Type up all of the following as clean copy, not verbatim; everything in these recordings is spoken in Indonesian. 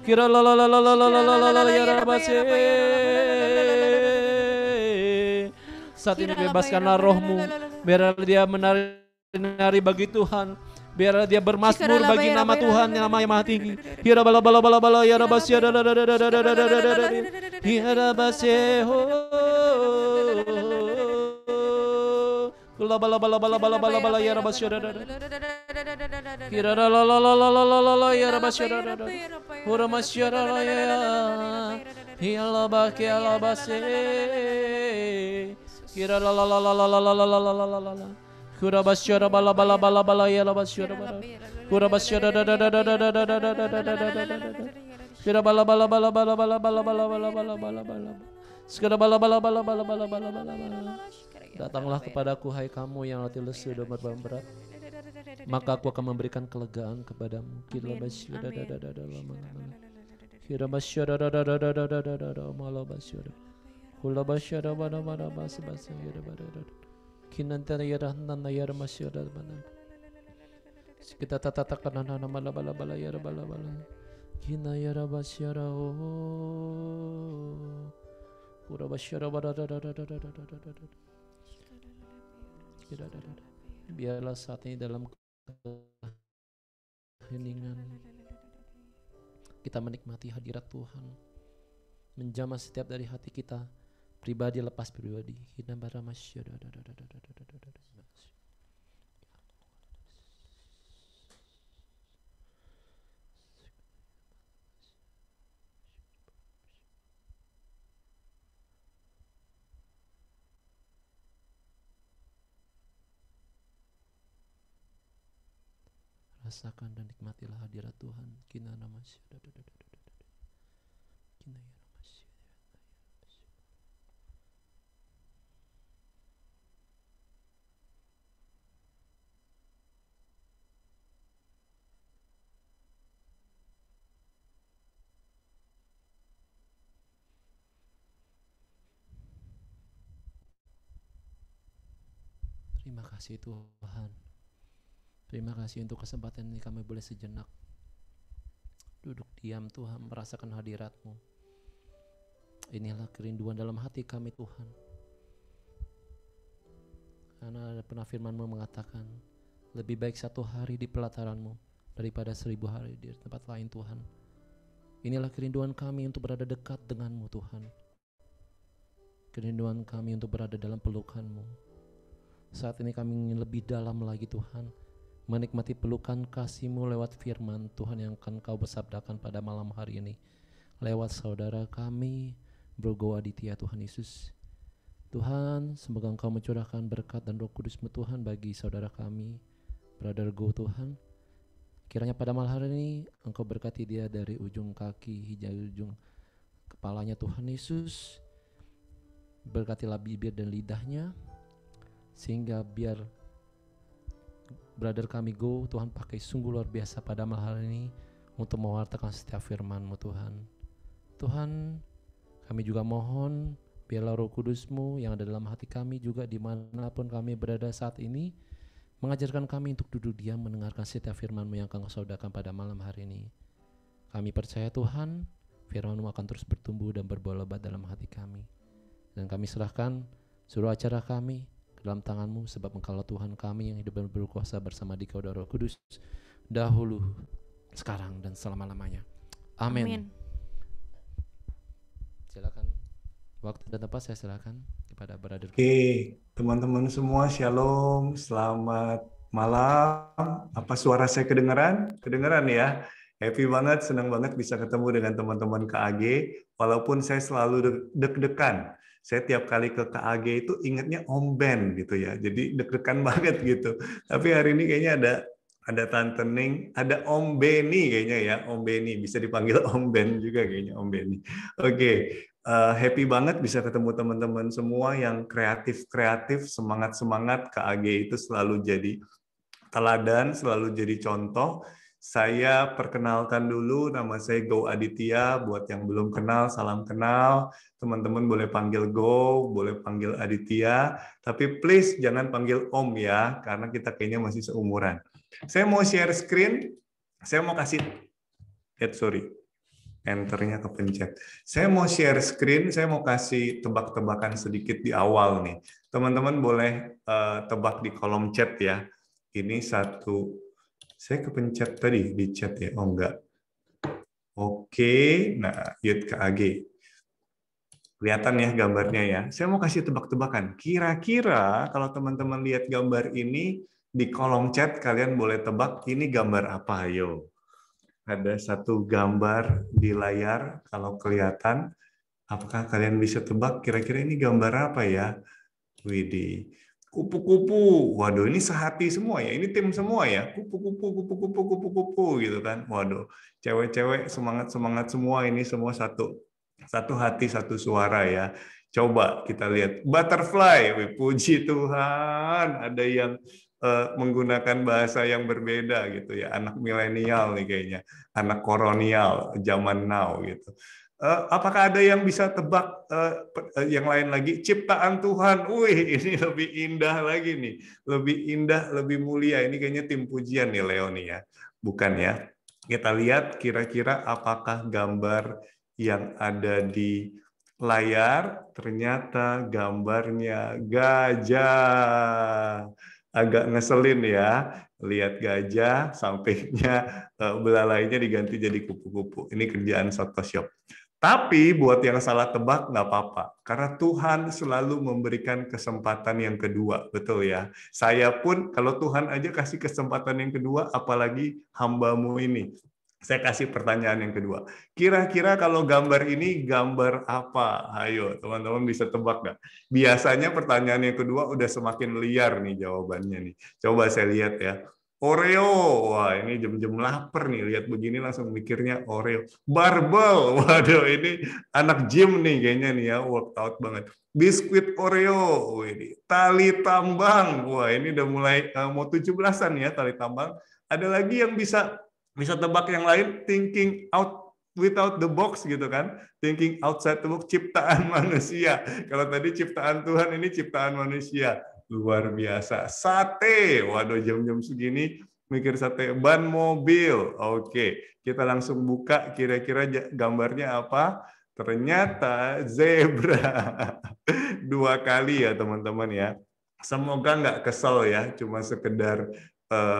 Kira la la la la la la la la la la ya rabase. Saat ini bebaskanlah rohmu, biarlah dia menari bagi Tuhan, biarlah dia bermazmur bagi nama Tuhan yang nama yang maha tinggi. Hira bala bala bala bala ya rabase ya rabase bala bala bala bala bala bala bala ya rabase Kira la la la la la la la la la ya rabase hura masyara la ya hila baki ala base Kira la la la la la la la la la la la la la Kura basyara bala bala bala bala ya la basyara bala Kura basyara da da da da da da da da da da da da da da Kira bala bala bala bala bala bala bala bala bala bala bala Sekira bala bala bala bala bala bala bala bala Datanglah kepadaku hai kamu yang letih lesu dan beban berat, maka aku akan memberikan kelegaan kepadamu. Kira basyara da da da da lama lama Kira basyara da da da da da da da da da mala basyara Kula basyara bana bana basa basa ya da da Kinantara ya rahnan ya masyara bana kita tatatakan nana mala bala bala ya bala bala Kina ya basyara oh Kura basyara bada da da da da da da da da Biarlah saat ini dalam keheningan kita menikmati hadirat Tuhan, menjamah setiap dari hati kita, pribadi lepas pribadi. Rasakan dan nikmatilah hadirat Tuhan. Kina namasya. Kina ya namasya. Terima kasih Tuhan. Terima kasih untuk kesempatan ini kami boleh sejenak duduk diam Tuhan, merasakan hadirat-Mu. Inilah kerinduan dalam hati kami Tuhan. Karena pernah firman-Mu mengatakan, lebih baik 1 hari di pelataran-Mu daripada 1000 hari di tempat lain Tuhan. Inilah kerinduan kami untuk berada dekat dengan-Mu Tuhan. Kerinduan kami untuk berada dalam pelukan-Mu. Saat ini kami ingin lebih dalam lagi Tuhan, menikmati pelukan kasih-Mu lewat firman Tuhan yang akan Kau bersabdakan pada malam hari ini lewat saudara kami Brogo Aditya Tuhan Yesus. Tuhan, semoga Engkau mencurahkan berkat dan Roh Kudus-Mu Tuhan bagi saudara kami Brother Go Tuhan. Kiranya pada malam hari ini Engkau berkati dia dari ujung kaki hingga ujung kepalanya Tuhan Yesus. Berkatilah bibir dan lidahnya sehingga biar brother kami Go Tuhan pakai sungguh luar biasa pada malam hari ini untuk mewartakan setiap firman-Mu Tuhan. Tuhan, kami juga mohon biarlah Roh Kudus-Mu yang ada dalam hati kami juga dimanapun kami berada saat ini mengajarkan kami untuk duduk diam mendengarkan setiap firman-Mu yang akan Kau sabdakan pada malam hari ini. Kami percaya Tuhan, firman-Mu akan terus bertumbuh dan berbuah lebat dalam hati kami. Dan kami serahkan seluruh acara kami dalam tangan-Mu, sebab Engkaulah Tuhan kami yang hidup dan berkuasa bersama Dikau dan Roh Kudus dahulu, sekarang dan selama-lamanya. Amin. Silakan, waktu dan tempat saya silakan kepada brother. Oke, teman-teman semua, shalom, selamat malam. Apa suara saya kedengaran? Kedengaran ya? Happy banget, senang banget bisa ketemu dengan teman-teman KAG. Walaupun saya selalu deg-degan. Saya tiap kali ke KAG itu ingatnya Om Ben gitu ya. Jadi deg-degan banget gitu. Tapi hari ini kayaknya ada Tante Ning, ada Om Beni kayaknya ya. Om Beni, bisa dipanggil Om Ben juga kayaknya Om Beni. Oke, happy banget bisa ketemu teman-teman semua yang kreatif-kreatif, semangat-semangat. KAG itu selalu jadi teladan, selalu jadi contoh. Saya perkenalkan dulu, nama saya Go Aditya. Buat yang belum kenal, salam kenal. Teman-teman boleh panggil Go, boleh panggil Aditya. Tapi please jangan panggil Om ya, karena kita kayaknya masih seumuran. Saya mau share screen. Saya mau kasih Sorry, enternya kepencet. Saya mau share screen, saya mau kasih tebak-tebakan sedikit di awal nih. Teman-teman boleh tebak di kolom chat ya. Ini satu, saya kepencet tadi di chat ya, oh enggak. Oke, nah Yud KAG. Kelihatan ya gambarnya ya. Saya mau kasih tebak-tebakan. Kira-kira kalau teman-teman lihat gambar ini di kolom chat, kalian boleh tebak ini gambar apa? Ayo. Ada satu gambar di layar, kalau kelihatan, apakah kalian bisa tebak kira-kira ini gambar apa ya? Widih. Kupu-kupu. Waduh, ini sehati semua ya. Ini tim semua ya. Kupu-kupu, kupu-kupu, kupu-kupu gitu kan. Waduh, cewek-cewek semangat-semangat semua, ini semua satu hati, satu suara ya. Coba kita lihat butterfly. Wih, puji Tuhan, ada yang menggunakan bahasa yang berbeda gitu ya. Anak milenial nih kayaknya, anak kolonial zaman now gitu. Apakah ada yang bisa tebak yang lain lagi? Ciptaan Tuhan. Wih, ini lebih indah lagi nih. Lebih indah, lebih mulia. Ini kayaknya tim pujian nih Leoni ya. Bukan ya. Kita lihat kira-kira apakah gambar yang ada di layar ternyata gambarnya gajah. Agak ngeselin ya. Lihat gajah, sampingnya belalainya diganti jadi kupu-kupu. Ini kerjaan Photoshop. Tapi buat yang salah tebak nggak apa-apa. Karena Tuhan selalu memberikan kesempatan yang kedua. Betul ya. Saya pun kalau Tuhan aja kasih kesempatan yang kedua, apalagi hambamu ini. Saya kasih pertanyaan yang kedua. Kira-kira kalau gambar ini gambar apa? Ayo teman-teman bisa tebak nggak? Biasanya pertanyaan yang kedua udah semakin liar nih jawabannya nih. Coba saya lihat ya. Oreo, wah ini jam-jam lapar nih, lihat begini langsung mikirnya Oreo. Barbel, waduh ini anak gym nih kayaknya nih ya, workout banget. Biskuit Oreo, ini tali tambang, wah ini udah mulai mau 17-an ya tali tambang. Ada lagi yang bisa tebak yang lain, thinking out without the box gitu kan, thinking outside the box, ciptaan manusia. Kalau tadi ciptaan Tuhan, ini ciptaan manusia. Luar biasa. Sate. Waduh, jam-jam segini mikir sate. Ban mobil. Oke, kita langsung buka kira-kira gambarnya apa? Ternyata zebra. 2 kali ya teman-teman ya. Semoga nggak kesel ya, cuma sekedar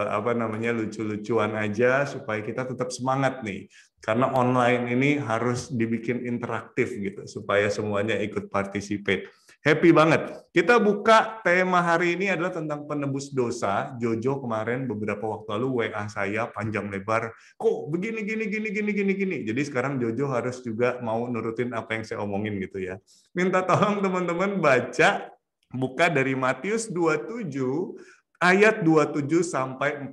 apa namanya lucu-lucuan aja supaya kita tetap semangat nih. Karena online ini harus dibikin interaktif gitu supaya semuanya ikut participate. Happy banget. Kita buka tema hari ini adalah tentang penebus dosa. Jojo kemarin beberapa waktu lalu WA saya panjang lebar. Kok begini gini gini gini gini gini. Jadi sekarang Jojo harus juga mau nurutin apa yang saya omongin gitu ya. Minta tolong teman-teman baca buka dari Matius 27 ayat 27 sampai 44.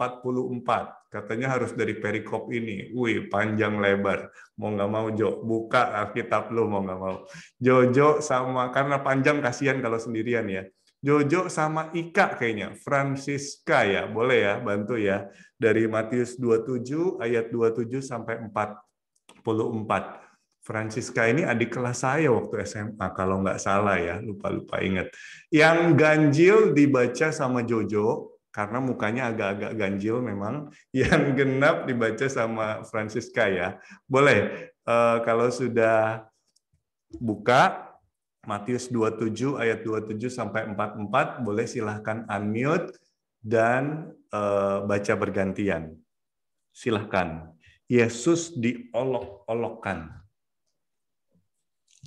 Katanya harus dari perikop ini. Wih, panjang lebar. Mau nggak mau, Jo. Buka Alkitab lu, mau nggak mau. Jojo sama, karena panjang kasihan kalau sendirian ya. Jojo sama Ika kayaknya. Francisca ya, boleh ya, bantu ya. Dari Matius 27, ayat 27 sampai 44. Francisca ini adik kelas saya waktu SMA, kalau nggak salah ya, lupa-lupa ingat. Yang ganjil dibaca sama Jojo, karena mukanya agak-agak ganjil memang. Yang genap dibaca sama Francisca ya. Boleh, kalau sudah buka, Matius 27 ayat 27 sampai 44, boleh silahkan unmute dan baca bergantian. Silahkan. Yesus diolok-olokkan.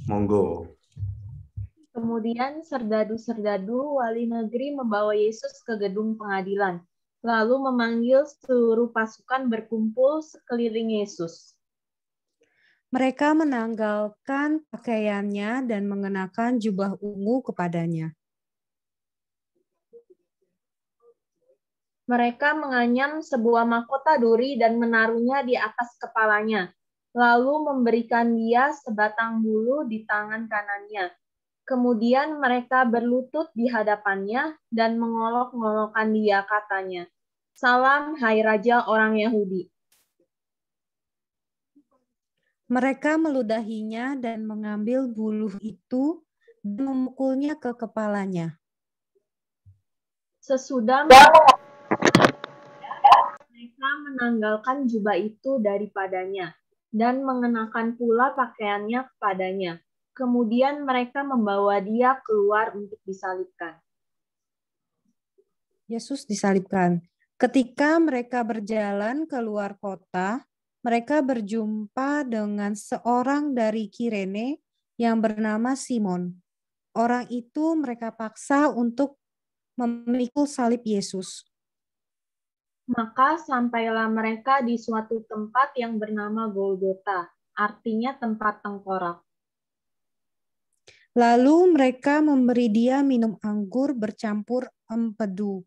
Monggo. Kemudian serdadu-serdadu wali negeri membawa Yesus ke gedung pengadilan, lalu memanggil seluruh pasukan berkumpul sekeliling Yesus. Mereka menanggalkan pakaiannya dan mengenakan jubah ungu kepadanya. Mereka menganyam sebuah mahkota duri dan menaruhnya di atas kepalanya, lalu memberikan dia sebatang bulu di tangan kanannya. Kemudian mereka berlutut di hadapannya dan mengolok-ngolokkan dia, katanya, "Salam, hai Raja orang Yahudi." Mereka meludahinya dan mengambil bulu itu dan memukulnya ke kepalanya. Sesudah mereka menanggalkan jubah itu daripadanya dan mengenakan pula pakaiannya kepadanya. Kemudian mereka membawa dia keluar untuk disalibkan. Yesus disalibkan. Ketika mereka berjalan keluar kota, mereka berjumpa dengan seorang dari Kirene yang bernama Simon. Orang itu mereka paksa untuk memikul salib Yesus. Maka sampailah mereka di suatu tempat yang bernama Golgota, artinya tempat tengkorak. Lalu mereka memberi dia minum anggur bercampur empedu.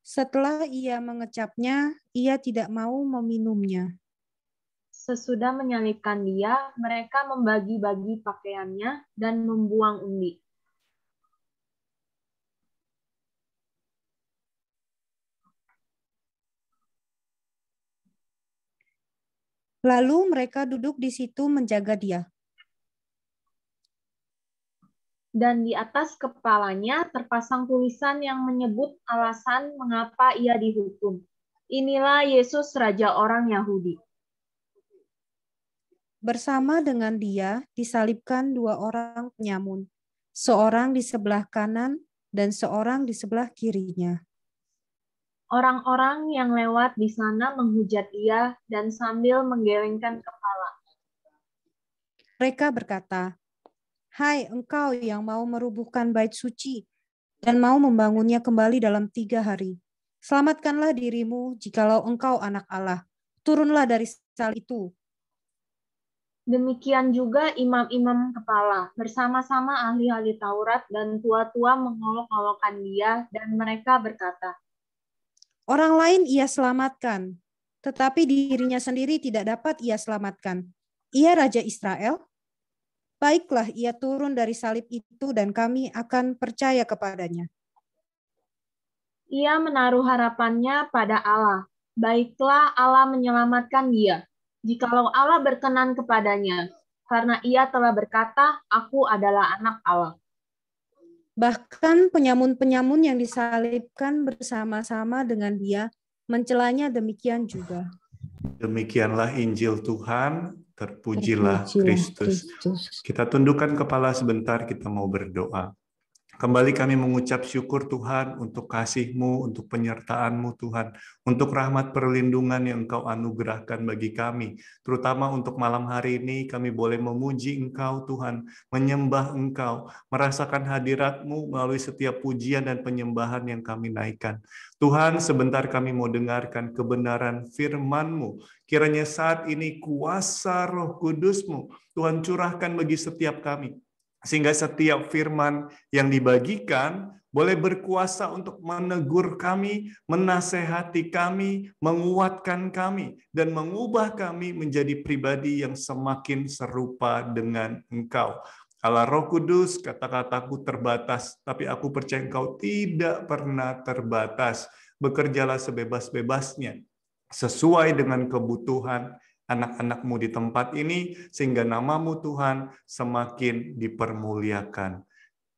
Setelah ia mengecapnya, ia tidak mau meminumnya. Sesudah menyalibkan dia, mereka membagi-bagi pakaiannya dan membuang undi. Lalu mereka duduk di situ menjaga dia. Dan di atas kepalanya terpasang tulisan yang menyebut alasan mengapa ia dihukum. Inilah Yesus, Raja orang Yahudi. Bersama dengan dia disalibkan dua orang penyamun, seorang di sebelah kanan dan seorang di sebelah kirinya. Orang-orang yang lewat di sana menghujat dia dan sambil menggelengkan kepala. Mereka berkata, "Hai engkau yang mau merubuhkan bait suci dan mau membangunnya kembali dalam 3 hari. Selamatkanlah dirimu jikalau engkau anak Allah. Turunlah dari salib itu." Demikian juga imam-imam kepala, bersama-sama ahli-ahli Taurat dan tua-tua mengolok-olokkan dia, dan mereka berkata, Orang lain ia selamatkan, tetapi dirinya sendiri tidak dapat ia selamatkan. Ia Raja Israel? Baiklah ia turun dari salib itu dan kami akan percaya kepadanya. ia menaruh harapannya pada Allah. Baiklah Allah menyelamatkan dia, jikalau Allah berkenan kepadanya, karena ia telah berkata, aku adalah anak Allah. Bahkan penyamun-penyamun yang disalibkan bersama-sama dengan dia mencelanya demikian juga. Demikianlah Injil Tuhan, terpujilah Kristus. Kita tundukkan kepala sebentar, kita mau berdoa. Kembali kami mengucap syukur Tuhan untuk kasih-Mu, untuk penyertaan-Mu Tuhan, untuk rahmat perlindungan yang Engkau anugerahkan bagi kami. Terutama untuk malam hari ini kami boleh memuji Engkau Tuhan, menyembah Engkau, merasakan hadirat-Mu melalui setiap pujian dan penyembahan yang kami naikkan. Tuhan, sebentar kami mau dengarkan kebenaran firman-Mu. Kiranya saat ini kuasa Roh Kudus-Mu, Tuhan curahkan bagi setiap kami. Sehingga setiap firman yang dibagikan boleh berkuasa untuk menegur kami, menasehati kami, menguatkan kami, dan mengubah kami menjadi pribadi yang semakin serupa dengan Engkau. Allah Roh Kudus, kata-kataku terbatas, tapi aku percaya Engkau tidak pernah terbatas. Bekerjalah sebebas-bebasnya, sesuai dengan kebutuhan anak-anak-Mu di tempat ini, sehingga nama-Mu Tuhan semakin dipermuliakan.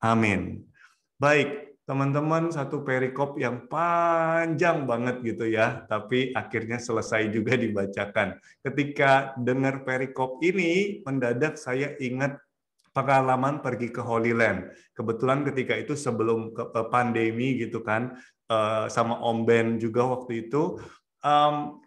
Amin. Baik, teman-teman, satu perikop yang panjang banget gitu ya, tapi akhirnya selesai juga dibacakan. Ketika dengar perikop ini, mendadak saya ingat pengalaman pergi ke Holy Land. Kebetulan ketika itu sebelum pandemi gitu kan, sama Om Ben juga waktu itu,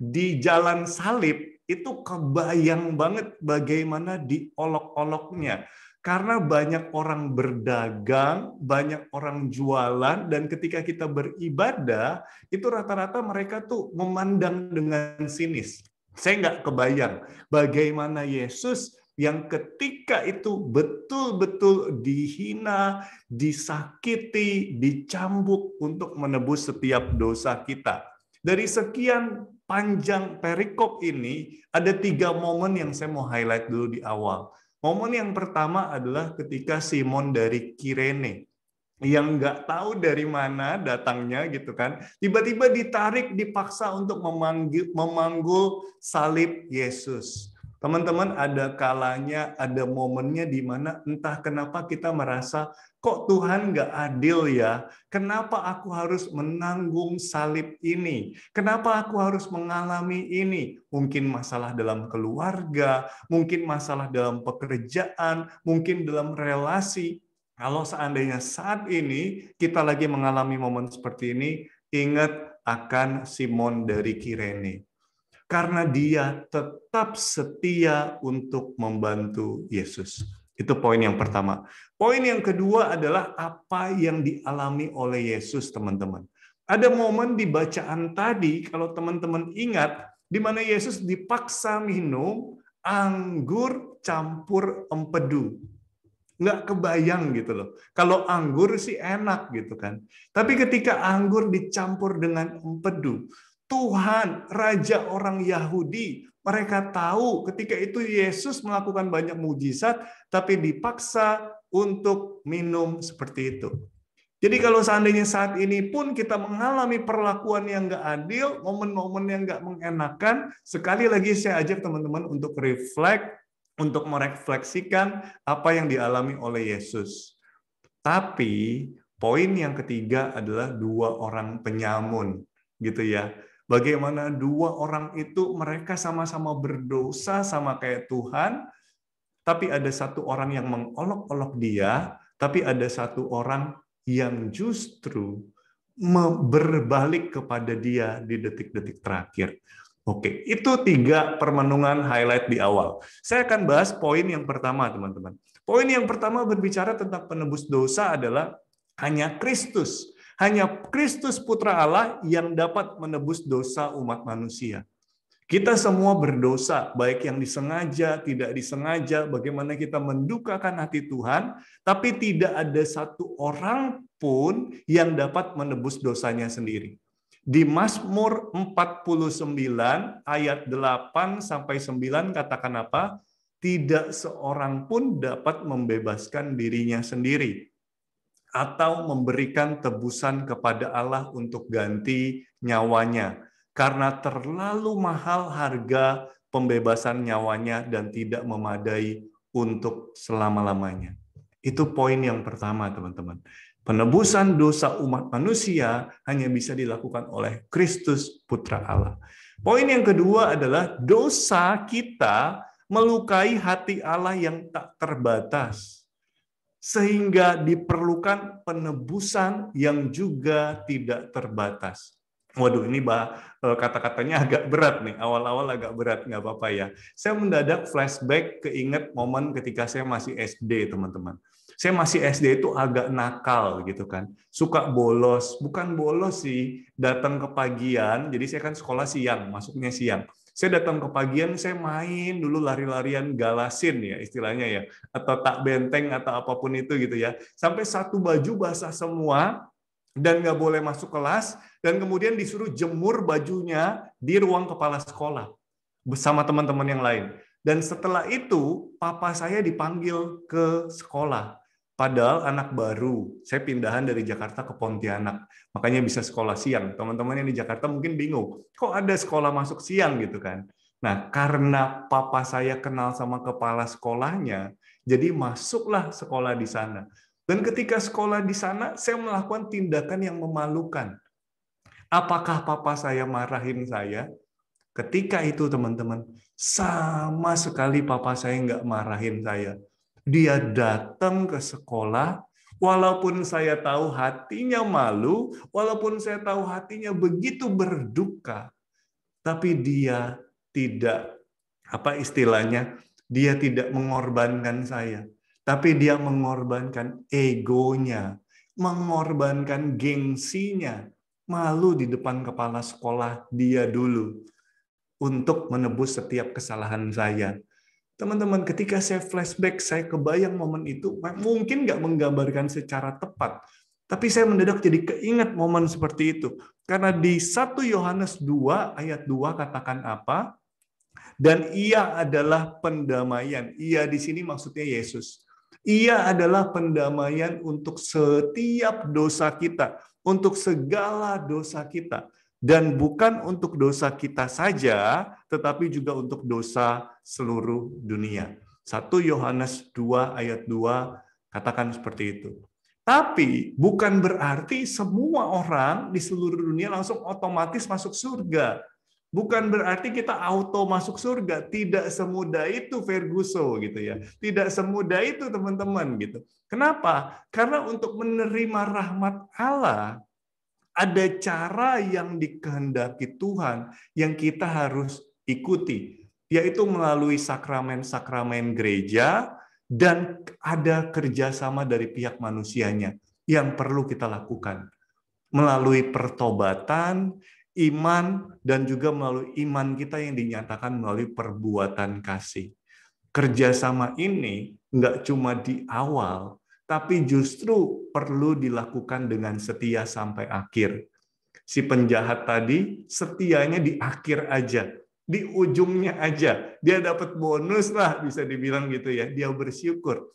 di Jalan Salib, itu kebayang banget bagaimana diolok-oloknya. Karena banyak orang berdagang, banyak orang jualan, dan ketika kita beribadah, itu rata-rata mereka tuh memandang dengan sinis. Saya nggak kebayang bagaimana Yesus yang ketika itu betul-betul dihina, disakiti, dicambuk untuk menebus setiap dosa kita. Dari sekian panjang perikop ini, ada 3 momen yang saya mau highlight dulu di awal. Momen yang pertama adalah ketika Simon dari Kirene, yang nggak tahu dari mana datangnya gitu kan, tiba-tiba ditarik, dipaksa untuk memanggul salib Yesus. Teman-teman, ada kalanya, ada momennya di mana entah kenapa kita merasa, kok Tuhan nggak adil ya? Kenapa aku harus menanggung salib ini? Kenapa aku harus mengalami ini? Mungkin masalah dalam keluarga, mungkin masalah dalam pekerjaan, mungkin dalam relasi. Kalau seandainya saat ini kita lagi mengalami momen seperti ini, ingat akan Simon dari Kirene. Karena dia tetap setia untuk membantu Yesus. Itu poin yang pertama. Poin yang kedua adalah apa yang dialami oleh Yesus, teman-teman. Ada momen di bacaan tadi, kalau teman-teman ingat, di mana Yesus dipaksa minum anggur campur empedu. Nggak kebayang gitu loh. Kalau anggur sih enak gitu kan. Tapi ketika anggur dicampur dengan empedu, Tuhan, Raja orang Yahudi, mereka tahu ketika itu Yesus melakukan banyak mujizat, tapi dipaksa untuk minum seperti itu. Jadi kalau seandainya saat ini pun kita mengalami perlakuan yang nggak adil, momen-momen yang nggak mengenakan, sekali lagi saya ajak teman-teman untuk untuk merefleksikan apa yang dialami oleh Yesus. Tapi poin yang ketiga adalah 2 orang penyamun, gitu ya. Bagaimana 2 orang itu mereka sama-sama berdosa sama kayak Tuhan, tapi ada 1 orang yang mengolok-olok dia, tapi ada 1 orang yang justru berbalik kepada dia di detik-detik terakhir. Oke, itu 3 permenungan highlight di awal. Saya akan bahas poin yang pertama, teman-teman. Poin yang pertama berbicara tentang penebus dosa adalah hanya Kristus. Hanya Kristus Putra Allah yang dapat menebus dosa umat manusia. Kita semua berdosa, baik yang disengaja, tidak disengaja, bagaimana kita mendukakan hati Tuhan, tapi tidak ada 1 orang pun yang dapat menebus dosanya sendiri. Di Mazmur 49 ayat 8 sampai 9 katakan apa? Tidak seorang pun dapat membebaskan dirinya sendiri atau memberikan tebusan kepada Allah untuk ganti nyawanya, karena terlalu mahal harga pembebasan nyawanya dan tidak memadai untuk selama-lamanya. Itu poin yang pertama, teman-teman. Penebusan dosa umat manusia hanya bisa dilakukan oleh Kristus Putra Allah. Poin yang kedua adalah dosa kita melukai hati Allah yang tak terbatas, sehingga diperlukan penebusan yang juga tidak terbatas. Waduh, ini kata-katanya agak berat nih. Awal-awal agak berat, nggak apa-apa ya. Saya mendadak flashback keinget momen ketika saya masih SD, teman-teman. Saya masih SD itu agak nakal gitu kan. Suka bolos, bukan bolos sih, datang ke pagian. Jadi saya kan sekolah siang, masuknya siang. Saya datang ke pagian, saya main dulu lari-larian galasin ya istilahnya ya, atau tak benteng atau apapun itu gitu ya. Sampai 1 baju basah semua dan nggak boleh masuk kelas, dan kemudian disuruh jemur bajunya di ruang kepala sekolah bersama teman-teman yang lain. Dan setelah itu papa saya dipanggil ke sekolah. Padahal anak baru, saya pindahan dari Jakarta ke Pontianak, makanya bisa sekolah siang. Teman-teman yang di Jakarta mungkin bingung, kok ada sekolah masuk siang gitu kan? Nah, karena papa saya kenal sama kepala sekolahnya, jadi masuklah sekolah di sana. Dan ketika sekolah di sana, saya melakukan tindakan yang memalukan. Apakah papa saya marahin saya? Ketika itu, teman-teman, sama sekali papa saya nggak marahin saya. Dia datang ke sekolah, walaupun saya tahu hatinya malu, walaupun saya tahu hatinya begitu berduka, tapi dia tidak, apa istilahnya, dia tidak mengorbankan saya, tapi dia mengorbankan egonya, mengorbankan gengsinya, malu di depan kepala sekolah dia dulu untuk menebus setiap kesalahan saya. Teman-teman, ketika saya flashback, saya kebayang momen itu, mungkin nggak menggambarkan secara tepat, tapi saya mendadak jadi keinget momen seperti itu. Karena di 1 Yohanes 2 ayat 2 katakan apa? Dan ia adalah pendamaian. Ia di sini maksudnya Yesus. Ia adalah pendamaian untuk setiap dosa kita, untuk segala dosa kita. Dan bukan untuk dosa kita saja, tetapi juga untuk dosa seluruh dunia. 1 Yohanes 2 ayat 2 katakan seperti itu. Tapi bukan berarti semua orang di seluruh dunia langsung otomatis masuk surga. Bukan berarti kita auto masuk surga. Tidak semudah itu, Ferguson, gitu ya. Tidak semudah itu, teman-teman, gitu. Kenapa? Karena untuk menerima rahmat Allah, ada cara yang dikehendaki Tuhan yang kita harus ikuti, yaitu melalui sakramen-sakramen gereja, dan ada kerjasama dari pihak manusianya yang perlu kita lakukan. Melalui pertobatan, iman, dan juga melalui iman kita yang dinyatakan melalui perbuatan kasih. Kerjasama ini nggak cuma di awal, tapi justru perlu dilakukan dengan setia sampai akhir. Si penjahat tadi setianya di akhir aja, di ujungnya aja. Dia dapat bonus lah, bisa dibilang gitu ya. Dia bersyukur.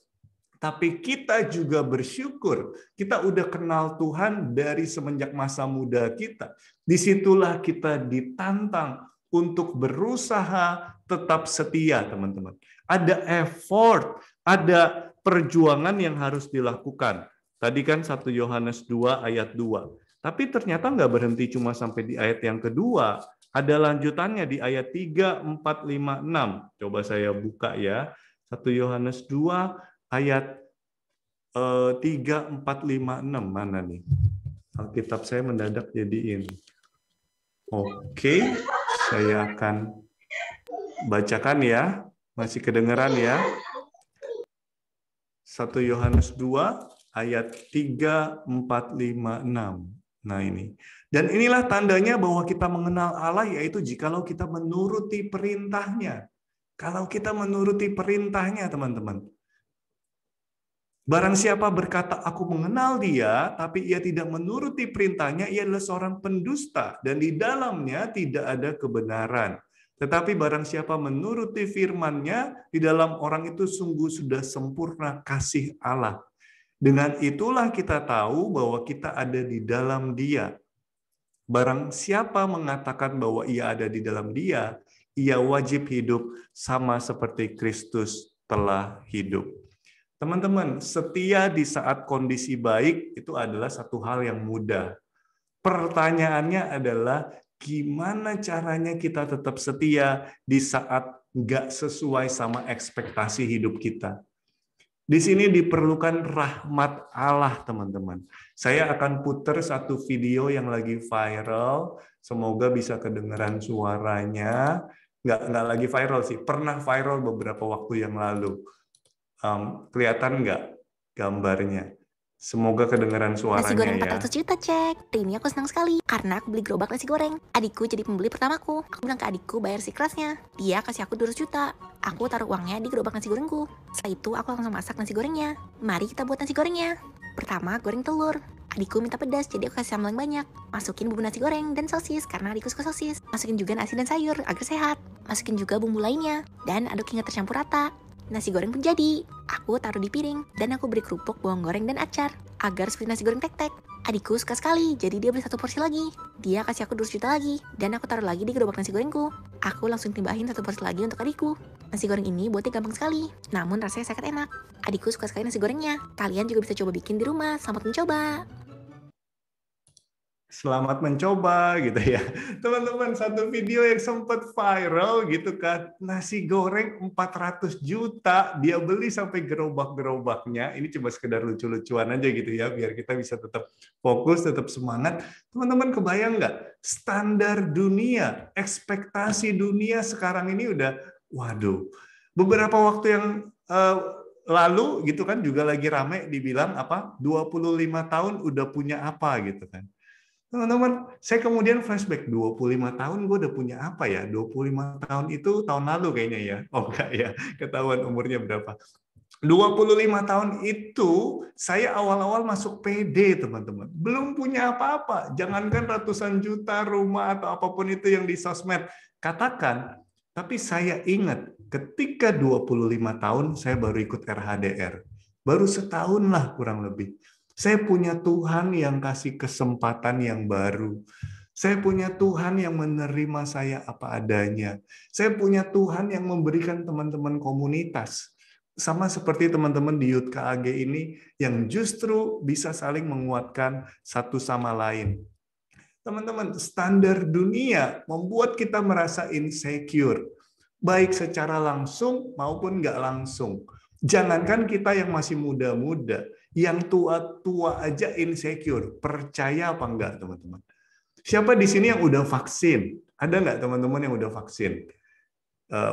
Tapi kita juga bersyukur. Kita udah kenal Tuhan dari semenjak masa muda kita. Disitulah kita ditantang untuk berusaha tetap setia, teman-teman. Ada effort, ada perjuangan yang harus dilakukan. Tadi kan 1 Yohanes 2 ayat 2. Tapi ternyata nggak berhenti cuma sampai di ayat yang kedua. Ada lanjutannya di ayat 3, 4, 5, 6. Coba saya buka ya. 1 Yohanes 2 ayat 3, 4, 5, 6. Mana nih? Alkitab saya mendadak jadi ini. Oke, saya akan bacakan ya. Masih kedengeran ya. 1 Yohanes 2 ayat 3, 4, 5, 6. Nah ini. Dan inilah tandanya bahwa kita mengenal Allah, yaitu jikalau kita menuruti perintahnya. Kalau kita menuruti perintahnya, teman-teman. Barang siapa berkata, aku mengenal dia, tapi ia tidak menuruti perintahnya, ia adalah seorang pendusta, dan di dalamnya tidak ada kebenaran. Tetapi barang siapa menuruti firman-Nya, di dalam orang itu sungguh sudah sempurna kasih Allah. Dengan itulah kita tahu bahwa kita ada di dalam Dia. Barang siapa mengatakan bahwa ia ada di dalam Dia, ia wajib hidup sama seperti Kristus telah hidup. Teman-teman, setia di saat kondisi baik itu adalah satu hal yang mudah. Pertanyaannya adalah gimana caranya kita tetap setia di saat nggak sesuai sama ekspektasi hidup kita. Di sini diperlukan rahmat Allah, teman-teman. Saya akan putar satu video yang lagi viral. Semoga bisa kedengeran suaranya. Nggak lagi viral sih, pernah viral beberapa waktu yang lalu. Kelihatan nggak gambarnya? Semoga kedengeran suaranya. Nasi goreng ya. 400 juta cek. Ini aku senang sekali karena aku beli gerobak nasi goreng. Adikku jadi pembeli pertamaku. Aku bilang ke adikku bayar si kelasnya. Dia kasih aku 200 juta. Aku taruh uangnya di gerobak nasi gorengku. Setelah itu aku langsung masak nasi gorengnya. Mari kita buat nasi gorengnya. Pertama goreng telur. Adikku minta pedas, jadi aku kasih sambal yang banyak. Masukin bumbu nasi goreng dan sosis karena adikku suka sosis. Masukin juga nasi dan sayur agar sehat. Masukin juga bumbu lainnya dan aduk hingga tercampur rata. Nasi goreng pun jadi. Aku taruh di piring dan aku beri kerupuk, bawang goreng, dan acar agar seperti nasi goreng tek-tek. Adikku suka sekali, jadi dia beli 1 porsi lagi. Dia kasih aku 200 juta lagi dan aku taruh lagi di gerobak nasi gorengku. Aku langsung timbahin 1 porsi lagi untuk adikku. Nasi goreng ini buatnya gampang sekali, namun rasanya sangat enak. Adikku suka sekali nasi gorengnya. Kalian juga bisa coba bikin di rumah. Selamat mencoba. Selamat mencoba gitu ya. Teman-teman, satu video yang sempat viral gitu kan. Nasi goreng 400 juta dia beli sampai gerobak-gerobaknya. Ini cuma sekedar lucu-lucuan aja gitu ya, biar kita bisa tetap fokus, tetap semangat. Teman-teman kebayang nggak? Standar dunia, ekspektasi dunia sekarang ini udah, waduh. Beberapa waktu yang lalu gitu kan juga lagi rame dibilang apa? 25 tahun udah punya apa gitu kan. Teman-teman, saya kemudian flashback 25 tahun gue udah punya apa ya? 25 tahun itu tahun lalu kayaknya ya. Oh enggak ya, ketahuan umurnya berapa. 25 tahun itu saya awal-awal masuk PD, teman-teman. Belum punya apa-apa. Jangankan ratusan juta rumah atau apapun itu yang di sosmed katakan. Tapi saya ingat ketika 25 tahun saya baru ikut RHDR. Baru setahun lah kurang lebih. Saya punya Tuhan yang kasih kesempatan yang baru. Saya punya Tuhan yang menerima saya apa adanya. Saya punya Tuhan yang memberikan teman-teman komunitas. Sama seperti teman-teman di Youth KAG ini yang justru bisa saling menguatkan satu sama lain. Teman-teman, standar dunia membuat kita merasa insecure. Baik secara langsung maupun nggak langsung. Jangankan kita yang masih muda-muda, yang tua-tua aja insecure. Percaya apa enggak, teman-teman? Siapa di sini yang udah vaksin? Ada nggak teman-teman yang udah vaksin?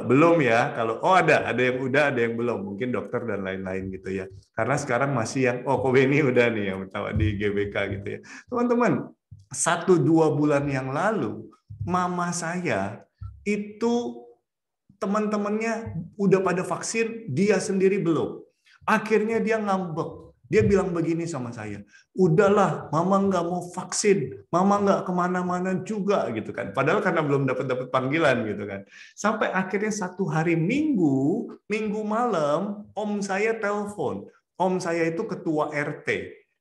Belum ya. Kalau ada yang udah, ada yang belum. Mungkin dokter dan lain-lain gitu ya. Karena sekarang masih yang Kobe ini udah nih yang di GBK gitu ya. Teman-teman, 1-2 bulan yang lalu, mama saya itu teman-temannya udah pada vaksin, dia sendiri belum. Akhirnya dia ngambek. Dia bilang begini sama saya, udahlah, mama nggak mau vaksin, mama nggak kemana-mana juga gitu kan. Padahal karena belum dapat panggilan gitu kan. Sampai akhirnya satu hari Minggu malam, om saya telepon. Om saya itu ketua RT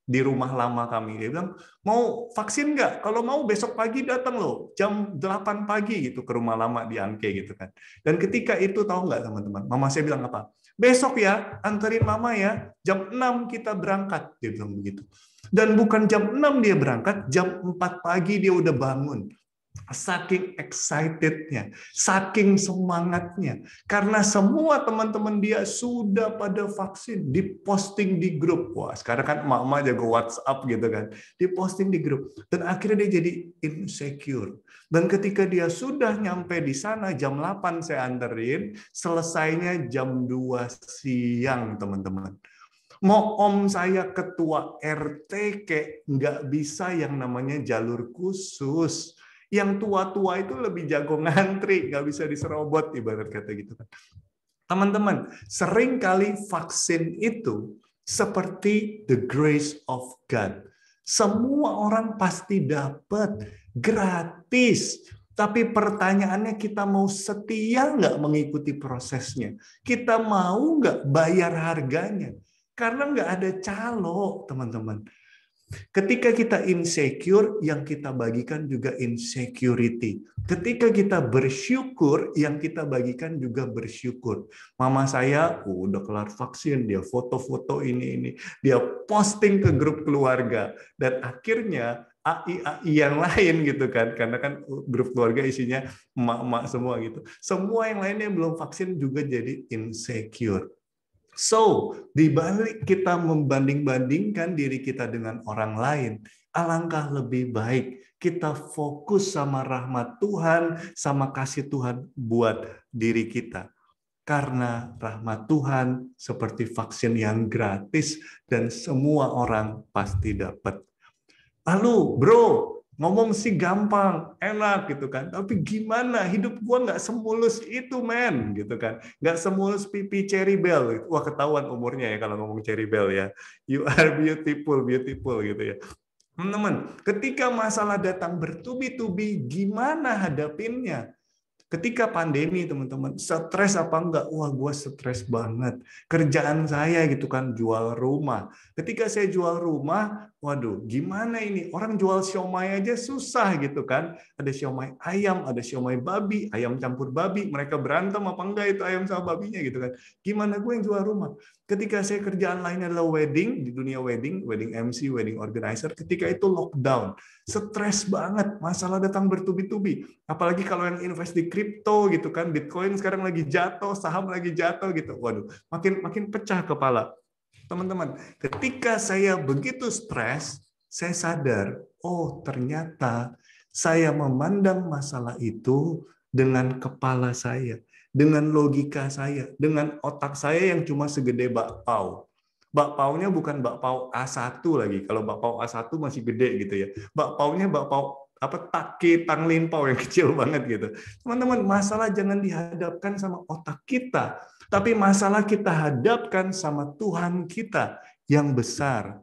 di rumah lama kami. Dia bilang, mau vaksin nggak? Kalau mau besok pagi datang loh, jam 8 pagi gitu ke rumah lama di Angke gitu kan. Dan ketika itu tahu nggak teman-teman, mama saya bilang apa? Besok ya, anterin mama ya, jam 6 kita berangkat. Dia bilang begitu. Dan bukan jam 6 dia berangkat, jam 4 pagi dia udah bangun. Saking excitednya, saking semangatnya. Karena semua teman-teman dia sudah pada vaksin, diposting di grup. Wah, sekarang kan emak-emak jago WhatsApp gitu kan. Diposting di grup. Dan akhirnya dia jadi insecure. Dan ketika dia sudah nyampe di sana, jam 8 saya anterin, selesainya jam 2 siang, teman-teman. Mau om saya ketua RT kayak nggak bisa yang namanya jalur khusus. Yang tua-tua itu lebih jago ngantri, nggak bisa diserobot, ibarat kata gitu kan. Teman-teman, seringkali vaksin itu seperti the grace of God. Semua orang pasti dapat gratis. Tapi pertanyaannya, kita mau setia nggak mengikuti prosesnya? Kita mau nggak bayar harganya? Karena nggak ada calo, teman-teman. Ketika kita insecure, yang kita bagikan juga insecurity. Ketika kita bersyukur, yang kita bagikan juga bersyukur. Mama saya udah kelar vaksin, dia foto-foto ini. Dia posting ke grup keluarga. Dan akhirnya AI yang lain gitu kan. Karena kan grup keluarga isinya emak-emak semua gitu. Semua yang lainnya yang belum vaksin juga jadi insecure. So, dibalik kita membanding-bandingkan diri kita dengan orang lain, alangkah lebih baik kita fokus sama rahmat Tuhan, sama kasih Tuhan buat diri kita. Karena rahmat Tuhan seperti vaksin yang gratis dan semua orang pasti dapat. Lalu, bro, ngomong sih gampang, enak gitu kan. Tapi gimana? Hidup gua nggak semulus itu, men, gitu kan. Nggak semulus pipi Cherry Bell. Wah, ketahuan umurnya ya kalau ngomong Cherry Bell ya. You are beautiful, beautiful gitu ya. Teman-teman, ketika masalah datang bertubi-tubi, gimana hadapinnya? Ketika pandemi, teman-teman, stres apa enggak? Wah, gue stres banget. Kerjaan saya gitu kan, jual rumah. Ketika saya jual rumah, waduh, gimana ini? Orang jual siomay aja susah gitu kan. Ada siomay ayam, ada siomay babi, ayam campur babi. Mereka berantem apa enggak itu ayam sama babinya gitu kan. Gimana gue yang jual rumah? Ketika saya kerjaan lainnya adalah wedding, di dunia wedding MC, wedding organizer, ketika itu lockdown. Stres banget, masalah datang bertubi-tubi. Apalagi kalau yang invest di kripto gitu kan, Bitcoin sekarang lagi jatuh, saham lagi jatuh gitu. Waduh, makin pecah kepala. Teman-teman, ketika saya begitu stres, saya sadar, oh ternyata saya memandang masalah itu dengan kepala saya, dengan logika saya, dengan otak saya yang cuma segede bakpao. Bakpaunya bukan bakpao A1 lagi. Kalau bakpao A1 masih gede gitu ya. Bakpaunya bakpao taki tanglin pao yang kecil banget gitu. Teman-teman, masalah jangan dihadapkan sama otak kita, tapi masalah kita hadapkan sama Tuhan kita yang besar.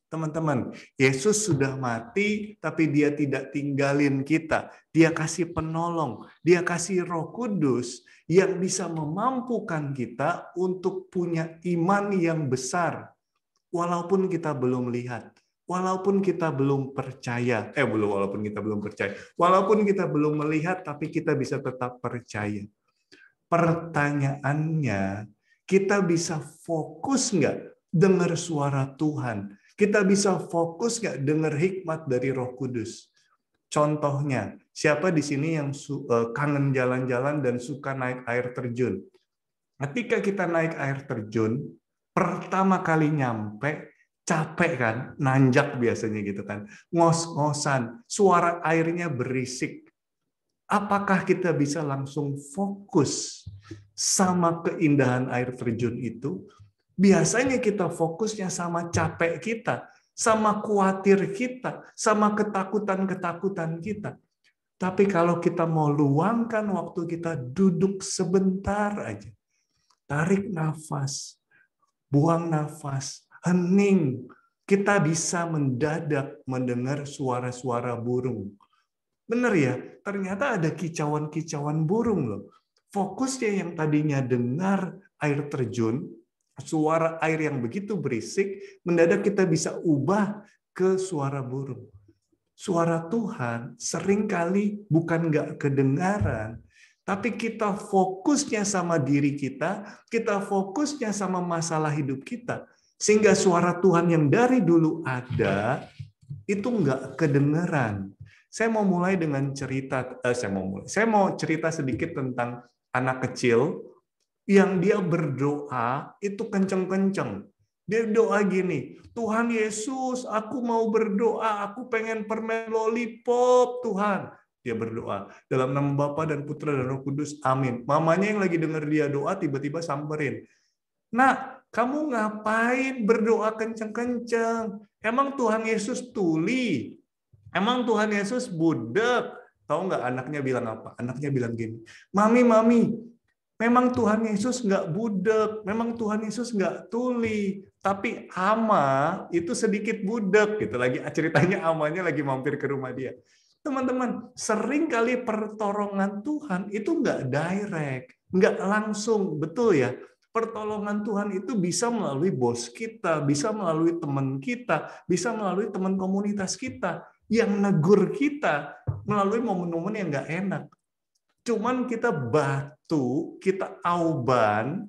Teman-teman, Yesus sudah mati, tapi dia tidak tinggalin kita. Dia kasih penolong, dia kasih Roh Kudus yang bisa memampukan kita untuk punya iman yang besar. Walaupun kita belum lihat, walaupun kita belum percaya, walaupun kita belum percaya, walaupun kita belum melihat, tapi kita bisa tetap percaya. Pertanyaannya, kita bisa fokus nggak dengar suara Tuhan? Kita bisa fokus nggak dengar hikmat dari Roh Kudus? Contohnya, siapa di sini yang kangen jalan-jalan dan suka naik air terjun? Ketika kita naik air terjun, pertama kali nyampe, capek kan, nanjak biasanya gitu kan, ngos-ngosan, suara airnya berisik. Apakah kita bisa langsung fokus sama keindahan air terjun itu? Biasanya kita fokusnya sama capek kita, sama khawatir kita, sama ketakutan-ketakutan kita. Tapi kalau kita mau luangkan waktu kita duduk sebentar aja, tarik nafas, buang nafas, hening, kita bisa mendadak mendengar suara-suara burung. Benar ya, ternyata ada kicauan-kicauan burung loh. Fokusnya yang tadinya dengar air terjun, suara air yang begitu berisik, mendadak kita bisa ubah ke suara burung. Suara Tuhan seringkali bukan nggak kedengaran, tapi kita fokusnya sama diri kita fokusnya sama masalah hidup kita, sehingga suara Tuhan yang dari dulu ada, itu nggak kedengaran. Saya mau mulai dengan cerita, saya mau cerita sedikit tentang anak kecil yang dia berdoa itu kenceng-kenceng. Dia doa gini, Tuhan Yesus, aku mau berdoa, aku pengen permen lollipop, Tuhan. Dia berdoa, dalam nama Bapa dan Putra dan Roh Kudus, amin. Mamanya yang lagi dengar dia doa, tiba-tiba samperin. Nah, kamu ngapain berdoa kenceng-kenceng? Emang Tuhan Yesus tuli? Emang Tuhan Yesus budak? Tahu nggak anaknya bilang apa? Anaknya bilang gini, Mami, memang Tuhan Yesus nggak budak, memang Tuhan Yesus nggak tuli, tapi ama itu sedikit budak gitu. Lagi ceritanya amanya lagi mampir ke rumah dia. Teman-teman, seringkali pertolongan Tuhan itu nggak direct, nggak langsung, betul ya? Pertolongan Tuhan itu bisa melalui bos kita, bisa melalui teman kita, bisa melalui teman komunitas kita yang negur kita melalui momen-momen yang nggak enak. Cuman kita batu, kita auban,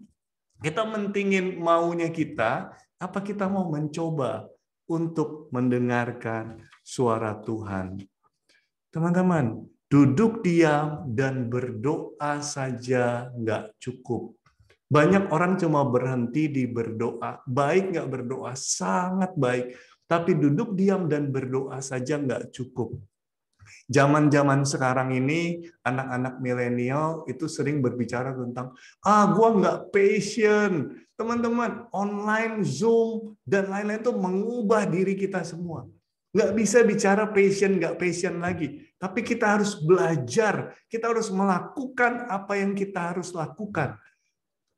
kita mentingin maunya kita, apa kita mau mencoba untuk mendengarkan suara Tuhan? Teman-teman, duduk diam dan berdoa saja nggak cukup. Banyak orang cuma berhenti di berdoa. Baik nggak berdoa? Sangat baik. Tapi duduk diam dan berdoa saja nggak cukup. Zaman-zaman sekarang ini, anak-anak milenial itu sering berbicara tentang, gua nggak passion. Teman-teman, online, Zoom, dan lain-lain itu mengubah diri kita semua. Nggak bisa bicara passion, nggak passion lagi. Tapi kita harus belajar, kita harus melakukan apa yang kita harus lakukan.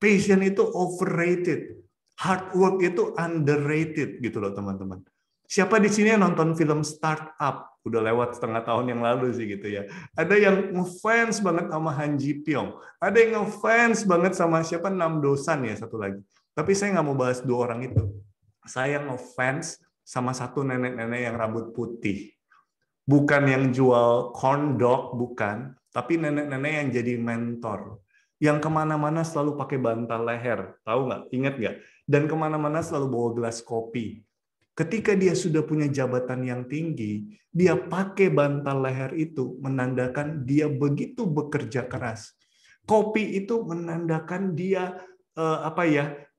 Passion itu overrated, hard work itu underrated gitu loh teman-teman. Siapa di sini yang nonton film Startup? Udah lewat setengah tahun yang lalu sih gitu ya. Ada yang ngefans banget sama Han Ji Pyong. Ada yang ngefans banget sama siapa, Nam Dosan ya satu lagi. Tapi saya nggak mau bahas dua orang itu. Saya ngefans sama satu nenek-nenek yang rambut putih. Bukan yang jual corn dog, bukan. Tapi nenek-nenek yang jadi mentor. Yang kemana-mana selalu pakai bantal leher. Tahu nggak? Ingat nggak? Dan kemana-mana selalu bawa gelas kopi. Ketika dia sudah punya jabatan yang tinggi, dia pakai bantal leher itu menandakan dia begitu bekerja keras. Kopi itu menandakan dia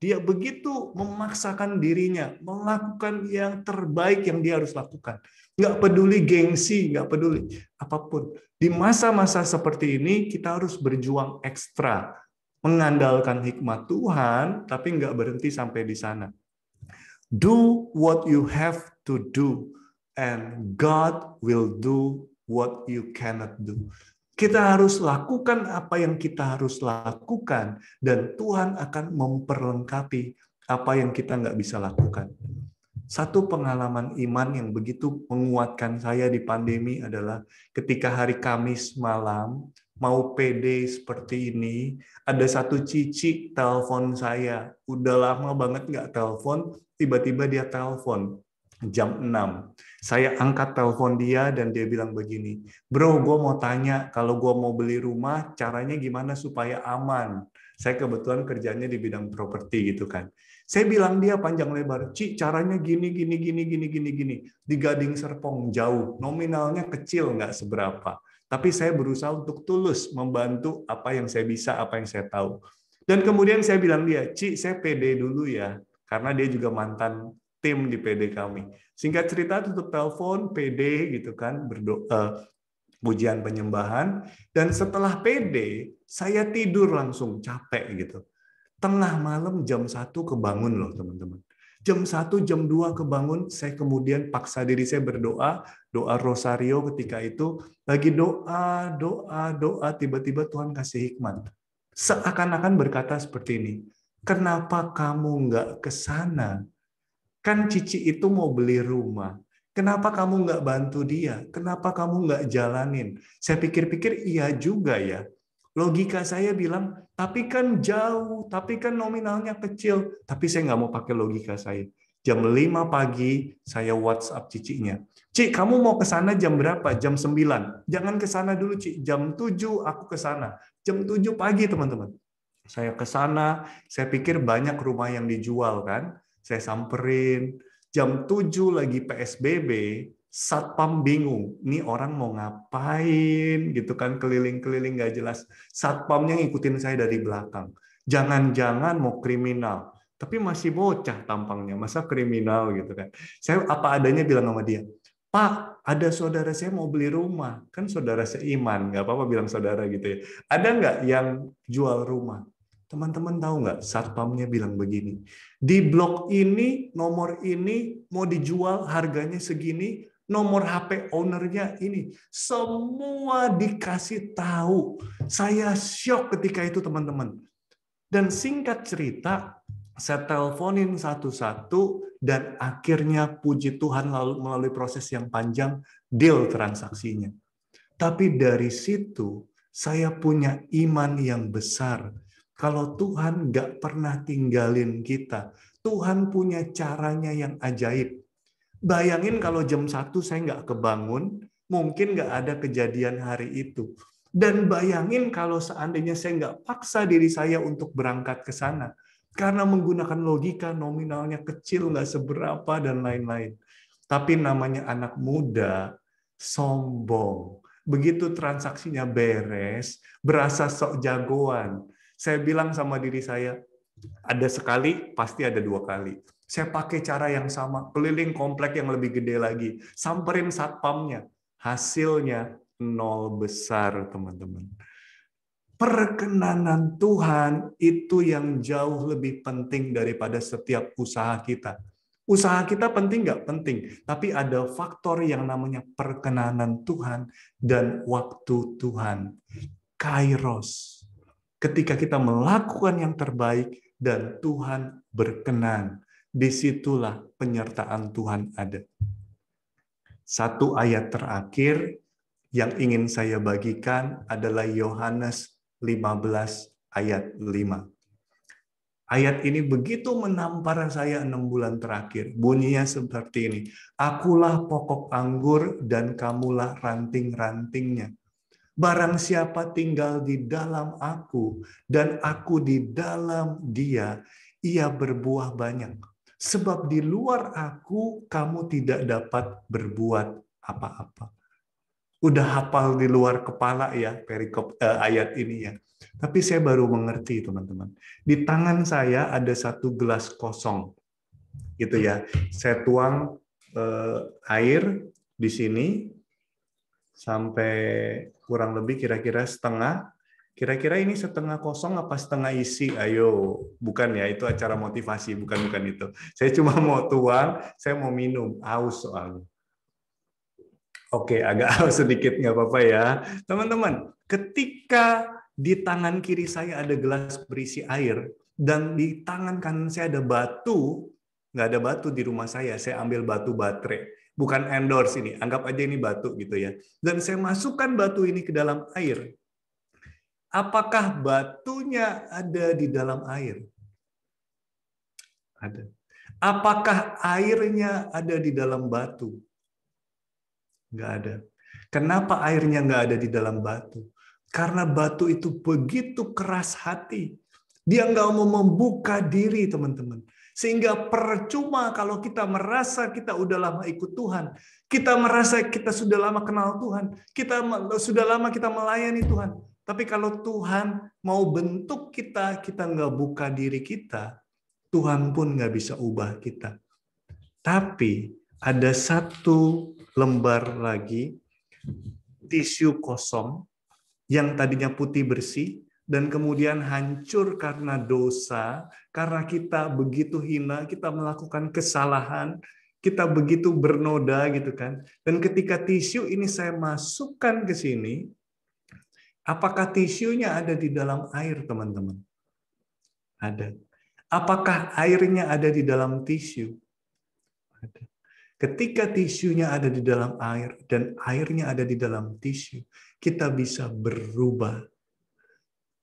dia begitu memaksakan dirinya, melakukan yang terbaik yang dia harus lakukan. Nggak peduli gengsi, nggak peduli apapun. Di masa-masa seperti ini, kita harus berjuang ekstra. Mengandalkan hikmat Tuhan, tapi nggak berhenti sampai di sana. Do what you have to do, and God will do what you cannot do. Kita harus lakukan apa yang kita harus lakukan, dan Tuhan akan memperlengkapi apa yang kita nggak bisa lakukan. Satu pengalaman iman yang begitu menguatkan saya di pandemi adalah ketika hari Kamis malam, mau PD seperti ini, ada satu cici telepon saya. Udah lama banget nggak telepon, tiba-tiba dia telepon. Jam 6. Saya angkat telepon dia dan dia bilang begini, bro, gue mau tanya, kalau gue mau beli rumah, caranya gimana supaya aman? Saya kebetulan kerjanya di bidang properti gitu kan. Saya bilang dia panjang lebar, Ci, caranya gini. Di Gading Serpong, jauh. Nominalnya kecil, nggak seberapa. Tapi saya berusaha untuk tulus membantu apa yang saya bisa, apa yang saya tahu. Dan kemudian saya bilang dia, Ci, saya pede dulu ya. Karena dia juga mantan tim di PD kami. Singkat cerita, tutup telepon, PD gitu kan, berdoa, pujian penyembahan. Dan setelah PD, saya tidur langsung, capek gitu. Tengah malam jam 1 kebangun loh teman-teman. Jam 1, jam 2 kebangun, saya kemudian paksa diri saya berdoa, doa rosario ketika itu, lagi doa, tiba-tiba Tuhan kasih hikmat. Seakan-akan berkata seperti ini, kenapa kamu nggak ke sana? Kan Cici itu mau beli rumah. Kenapa kamu nggak bantu dia? Kenapa kamu nggak jalanin? Saya pikir-pikir iya juga ya. Logika saya bilang, tapi kan jauh, tapi kan nominalnya kecil. Tapi saya nggak mau pakai logika saya. Jam 5 pagi, saya WhatsApp cicinya. Cik, kamu mau ke sana jam berapa? Jam 9. Jangan ke sana dulu, Cik. Jam 7 aku ke sana. Jam 7 pagi, teman-teman. Saya ke sana, saya pikir banyak rumah yang dijual kan. Saya samperin, jam 7 lagi PSBB, satpam bingung, ini orang mau ngapain gitu kan, keliling-keliling gak jelas. Satpamnya ngikutin saya dari belakang. Jangan-jangan mau kriminal, tapi masih bocah tampangnya, masa kriminal gitu kan. Saya apa adanya bilang sama dia, Pak, ada saudara saya mau beli rumah, kan saudara seiman, nggak apa-apa bilang saudara gitu ya. Ada nggak yang jual rumah? Teman-teman tahu nggak, satpamnya bilang begini, di blok ini, nomor ini, mau dijual harganya segini, nomor HP ownernya ini. Semua dikasih tahu. Saya syok ketika itu teman-teman. Dan singkat cerita, saya teleponin satu-satu, dan akhirnya puji Tuhan lalu melalui proses yang panjang, deal transaksinya. Tapi dari situ, saya punya iman yang besar. Kalau Tuhan nggak pernah tinggalin kita, Tuhan punya caranya yang ajaib. Bayangin kalau jam 1 saya nggak kebangun, mungkin nggak ada kejadian hari itu. Dan bayangin kalau seandainya saya nggak paksa diri saya untuk berangkat ke sana. Karena menggunakan logika nominalnya kecil, nggak seberapa, dan lain-lain. Tapi namanya anak muda, sombong. Begitu transaksinya beres, berasa sok jagoan. Saya bilang sama diri saya, ada sekali, pasti ada 2 kali. Saya pakai cara yang sama, keliling komplek yang lebih gede lagi, samperin satpamnya. Hasilnya 0 besar, teman-teman. Perkenanan Tuhan itu yang jauh lebih penting daripada setiap usaha kita. Usaha kita penting nggak? Penting. Tapi ada faktor yang namanya perkenanan Tuhan dan waktu Tuhan. Kairos. Ketika kita melakukan yang terbaik dan Tuhan berkenan, disitulah penyertaan Tuhan ada. Satu ayat terakhir yang ingin saya bagikan adalah Yohanes 15 ayat 5. Ayat ini begitu menampar saya 6 bulan terakhir. Bunyinya seperti ini. Akulah pokok anggur dan kamulah ranting-rantingnya. Barang siapa tinggal di dalam aku dan aku di dalam dia, ia berbuah banyak. Sebab di luar aku kamu tidak dapat berbuat apa-apa. Udah hafal di luar kepala ya perikop ayat ini ya. Tapi saya baru mengerti teman-teman. Di tangan saya ada 1 gelas kosong. Gitu ya. Saya tuang air di sini sampai kurang lebih kira-kira setengah. Kira-kira ini setengah kosong apa setengah isi? Ayo, bukan ya, itu acara motivasi, bukan itu. Saya cuma mau tuang, saya mau minum, haus soalnya. Oke, agak haus sedikit, nggak apa-apa ya. Teman-teman, ketika di tangan kiri saya ada gelas berisi air, dan di tangan kanan saya ada batu, nggak ada batu di rumah saya ambil batu baterai. Bukan endorse ini, anggap aja ini batu gitu ya. Dan saya masukkan batu ini ke dalam air. Apakah batunya ada di dalam air? Ada. Apakah airnya ada di dalam batu? Nggak ada. Kenapa airnya nggak ada di dalam batu? Karena batu itu begitu keras hati. Dia nggak mau membuka diri, teman-teman. Sehingga percuma kalau kita merasa kita udah lama ikut Tuhan. Kita merasa kita sudah lama kenal Tuhan. Sudah lama kita melayani Tuhan. Tapi kalau Tuhan mau bentuk kita, kita nggak buka diri kita, Tuhan pun nggak bisa ubah kita. Tapi ada satu lembar lagi, tisu kosong, yang tadinya putih bersih, dan kemudian hancur karena dosa, karena kita begitu hina, kita melakukan kesalahan, kita begitu bernoda gitu kan. Dan ketika tisu ini saya masukkan ke sini, apakah tisunya ada di dalam air, teman-teman? Ada. Apakah airnya ada di dalam tisu? Ada. Ketika tisunya ada di dalam air dan airnya ada di dalam tisu, kita bisa berubah.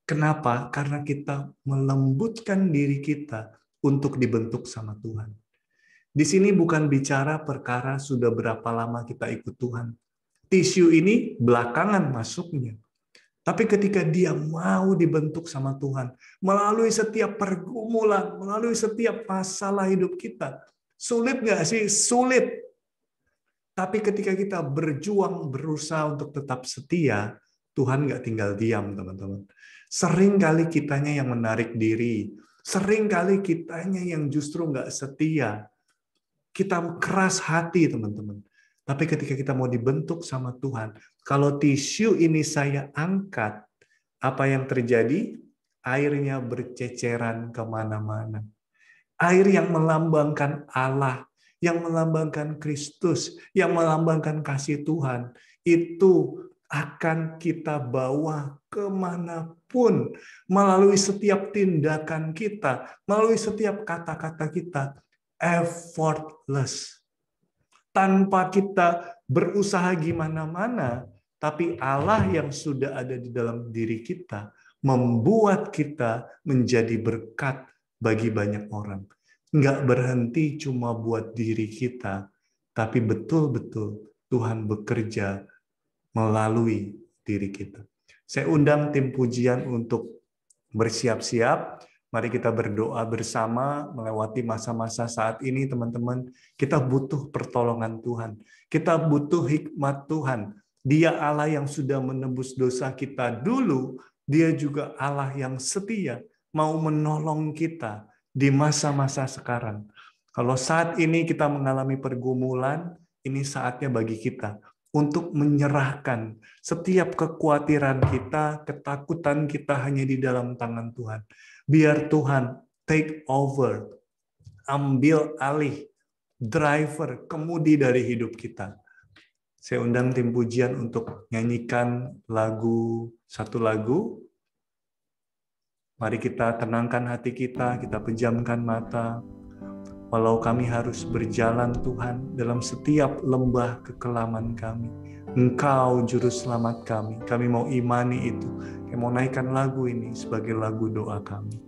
Kenapa? Karena kita melembutkan diri kita untuk dibentuk sama Tuhan. Di sini bukan bicara perkara sudah berapa lama kita ikut Tuhan. Tisu ini belakangan masuknya. Tapi ketika dia mau dibentuk sama Tuhan, melalui setiap pergumulan, melalui setiap masalah hidup kita, sulit nggak sih? Sulit. Tapi ketika kita berjuang, berusaha untuk tetap setia, Tuhan nggak tinggal diam, teman-teman. Sering kali kitanya yang menarik diri. Sering kali kitanya yang justru nggak setia. Kita keras hati, teman-teman. Tapi ketika kita mau dibentuk sama Tuhan, kalau tisu ini saya angkat, apa yang terjadi? Airnya berceceran kemana-mana. Air yang melambangkan Allah, yang melambangkan Kristus, yang melambangkan kasih Tuhan, itu akan kita bawa kemanapun, melalui setiap tindakan kita, melalui setiap kata-kata kita, effortless. Tanpa kita berusaha gimana-mana, tapi Allah yang sudah ada di dalam diri kita, membuat kita menjadi berkat bagi banyak orang. Nggak berhenti cuma buat diri kita, tapi betul-betul Tuhan bekerja melalui diri kita. Saya undang tim pujian untuk bersiap-siap. Mari kita berdoa bersama melewati masa-masa saat ini, teman-teman. Kita butuh pertolongan Tuhan. Kita butuh hikmat Tuhan. Dia Allah yang sudah menebus dosa kita dulu. Dia juga Allah yang setia, mau menolong kita di masa-masa sekarang. Kalau saat ini kita mengalami pergumulan, ini saatnya bagi kita untuk menyerahkan setiap kekhawatiran kita, ketakutan kita hanya di dalam tangan Tuhan. Biar Tuhan take over, ambil alih, driver, kemudi dari hidup kita. Saya undang tim pujian untuk nyanyikan satu lagu. Mari kita tenangkan hati kita pejamkan mata. Walau kami harus berjalan Tuhan dalam setiap lembah kekelaman kami, Engkau juru selamat kami mau imani itu. Kami mau naikkan lagu ini sebagai lagu doa kami.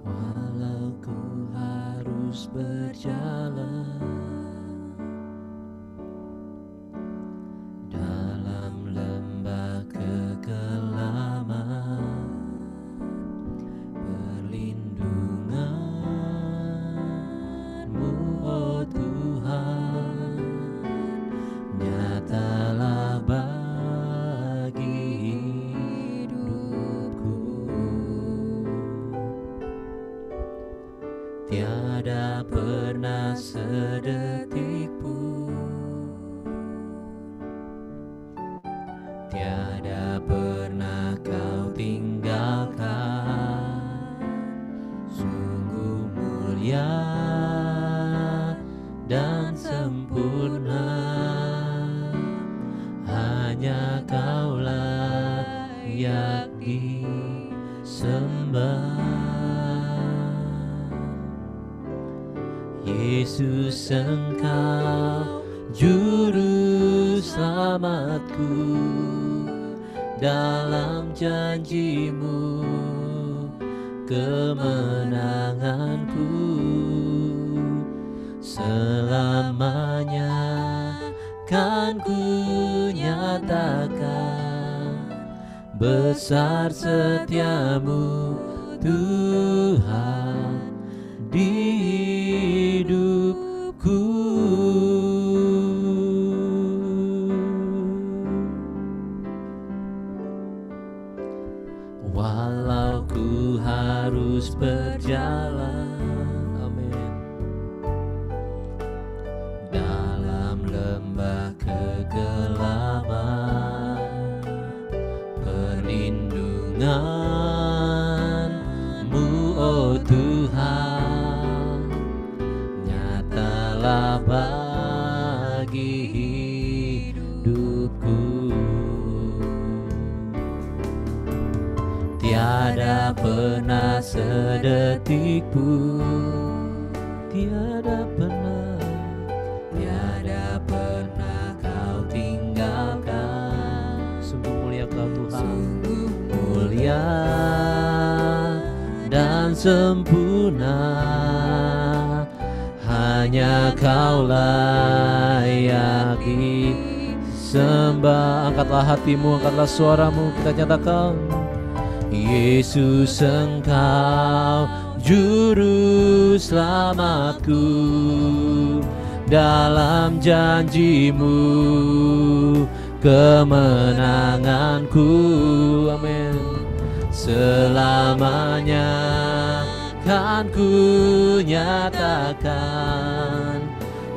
Walau ku harus berjalan dalam lembah kekelaman, perlindungan-Mu, oh Tuhan, nyatalah bagi hidupku. Tiada pernah sedetik pun, tiada pernah Kau tinggalkan. Sungguh mulia dan sempurna, hanya Kau layak disembah. Yesus, Engkau juru selamatku, dalam janji-Mu kemenanganku. Selamanya kan ku nyatakan besar setiamu Tuhan di hidupku. Walau ku harus berjalan, amin, dalam lembah kegelapan, perlindungan-Mu, oh Tuhan, nyatalah bagi hidupku. Tiada pernah sedetik pun, tiada pernah Kau tinggalkan. Sungguh mulia Kau Tuhan, sungguh mulia dan sempurna. Hanya Kau layak disembah. Angkatlah hatimu, angkatlah suaramu, kita nyatakan, Yesus Engkau juru selamatku. Dalam janji-Mu kemenanganku, amin. Selamanya kan ku nyatakan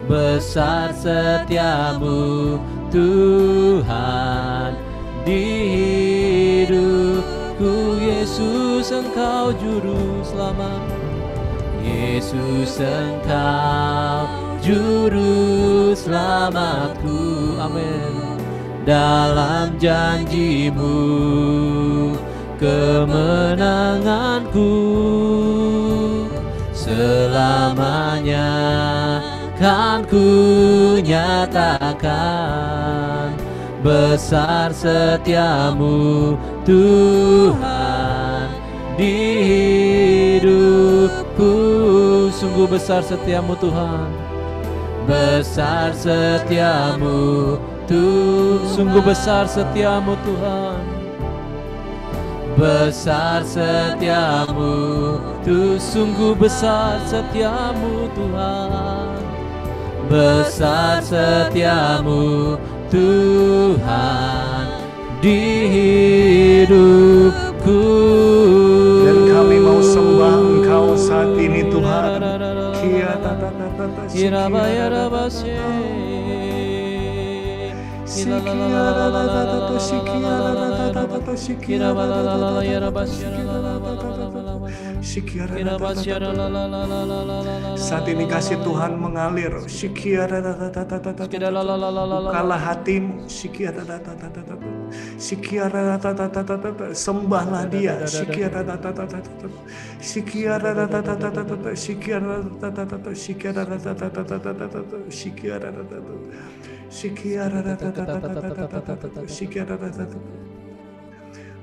besar setiamu Tuhan di hidupku. Yesus Engkau juru selamat, Yesus Engkau juru selamatku, amin. Dalam janji-Mu kemenanganku. Selamanya kan ku nyatakan besar setiamu Tuhan di hidupku. Sungguh besar setiamu Tuhan, besar setiamu Tuhan. Sungguh besar setiamu Tuhan, besar setiamu Tuhan. Sungguh besar setiamu Tuhan, besar setiamu Tuhan di hidupku. Dan kami mau sembah Engkau saat ini Tuhan. Saat ini kasih Tuhan mengalir. Bukalah hatimu. Sembahlah Dia.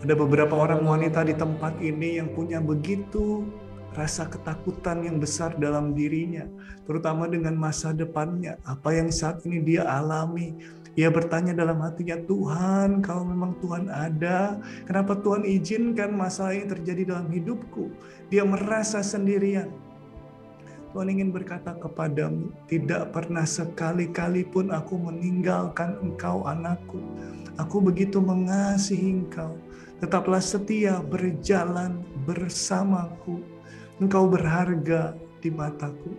Ada beberapa orang wanita di tempat ini yang punya begitu rasa ketakutan yang besar dalam dirinya, terutama dengan masa depannya, apa yang saat ini dia alami. Ia bertanya dalam hatinya, Tuhan, kalau memang Tuhan ada, kenapa Tuhan izinkan masalah ini terjadi dalam hidupku? Dia merasa sendirian. Tuhan ingin berkata kepadamu, tidak pernah sekali-kali pun aku meninggalkan engkau, anakku. Aku begitu mengasihi engkau. Tetaplah setia berjalan bersamaku. Engkau berharga di mataku.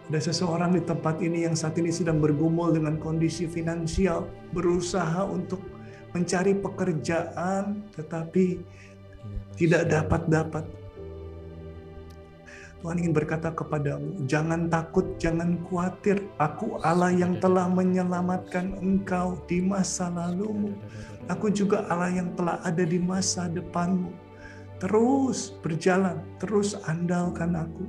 Ada seseorang di tempat ini yang saat ini sedang bergumul dengan kondisi finansial, berusaha untuk mencari pekerjaan tetapi tidak dapat. Tuhan ingin berkata kepadamu, jangan takut, jangan khawatir. Aku Allah yang telah menyelamatkan engkau di masa lalumu. Aku juga Allah yang telah ada di masa depanmu. Terus berjalan, terus andalkan aku.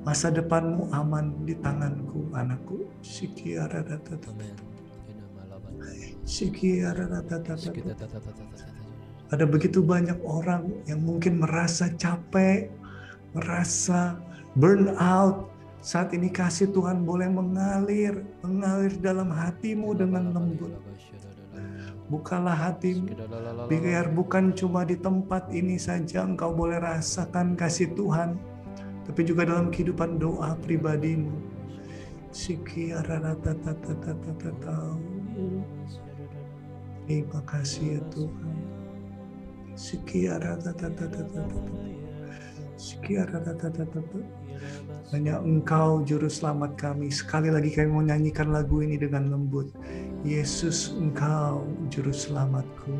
Masa depanmu aman di tanganku, anakku. Ada begitu banyak orang yang mungkin merasa capek, merasa burn out. Saat ini kasih Tuhan boleh mengalir dalam hatimu dengan lembut. Bukalah hatimu, biar bukan cuma di tempat ini saja engkau boleh rasakan kasih Tuhan, tapi juga dalam kehidupan doa pribadimu. Terima kasih ya Tuhan. Hanya Engkau juru selamat kami. Sekali lagi kami mau nyanyikan lagu ini dengan lembut. Yesus, Engkau juru selamatku.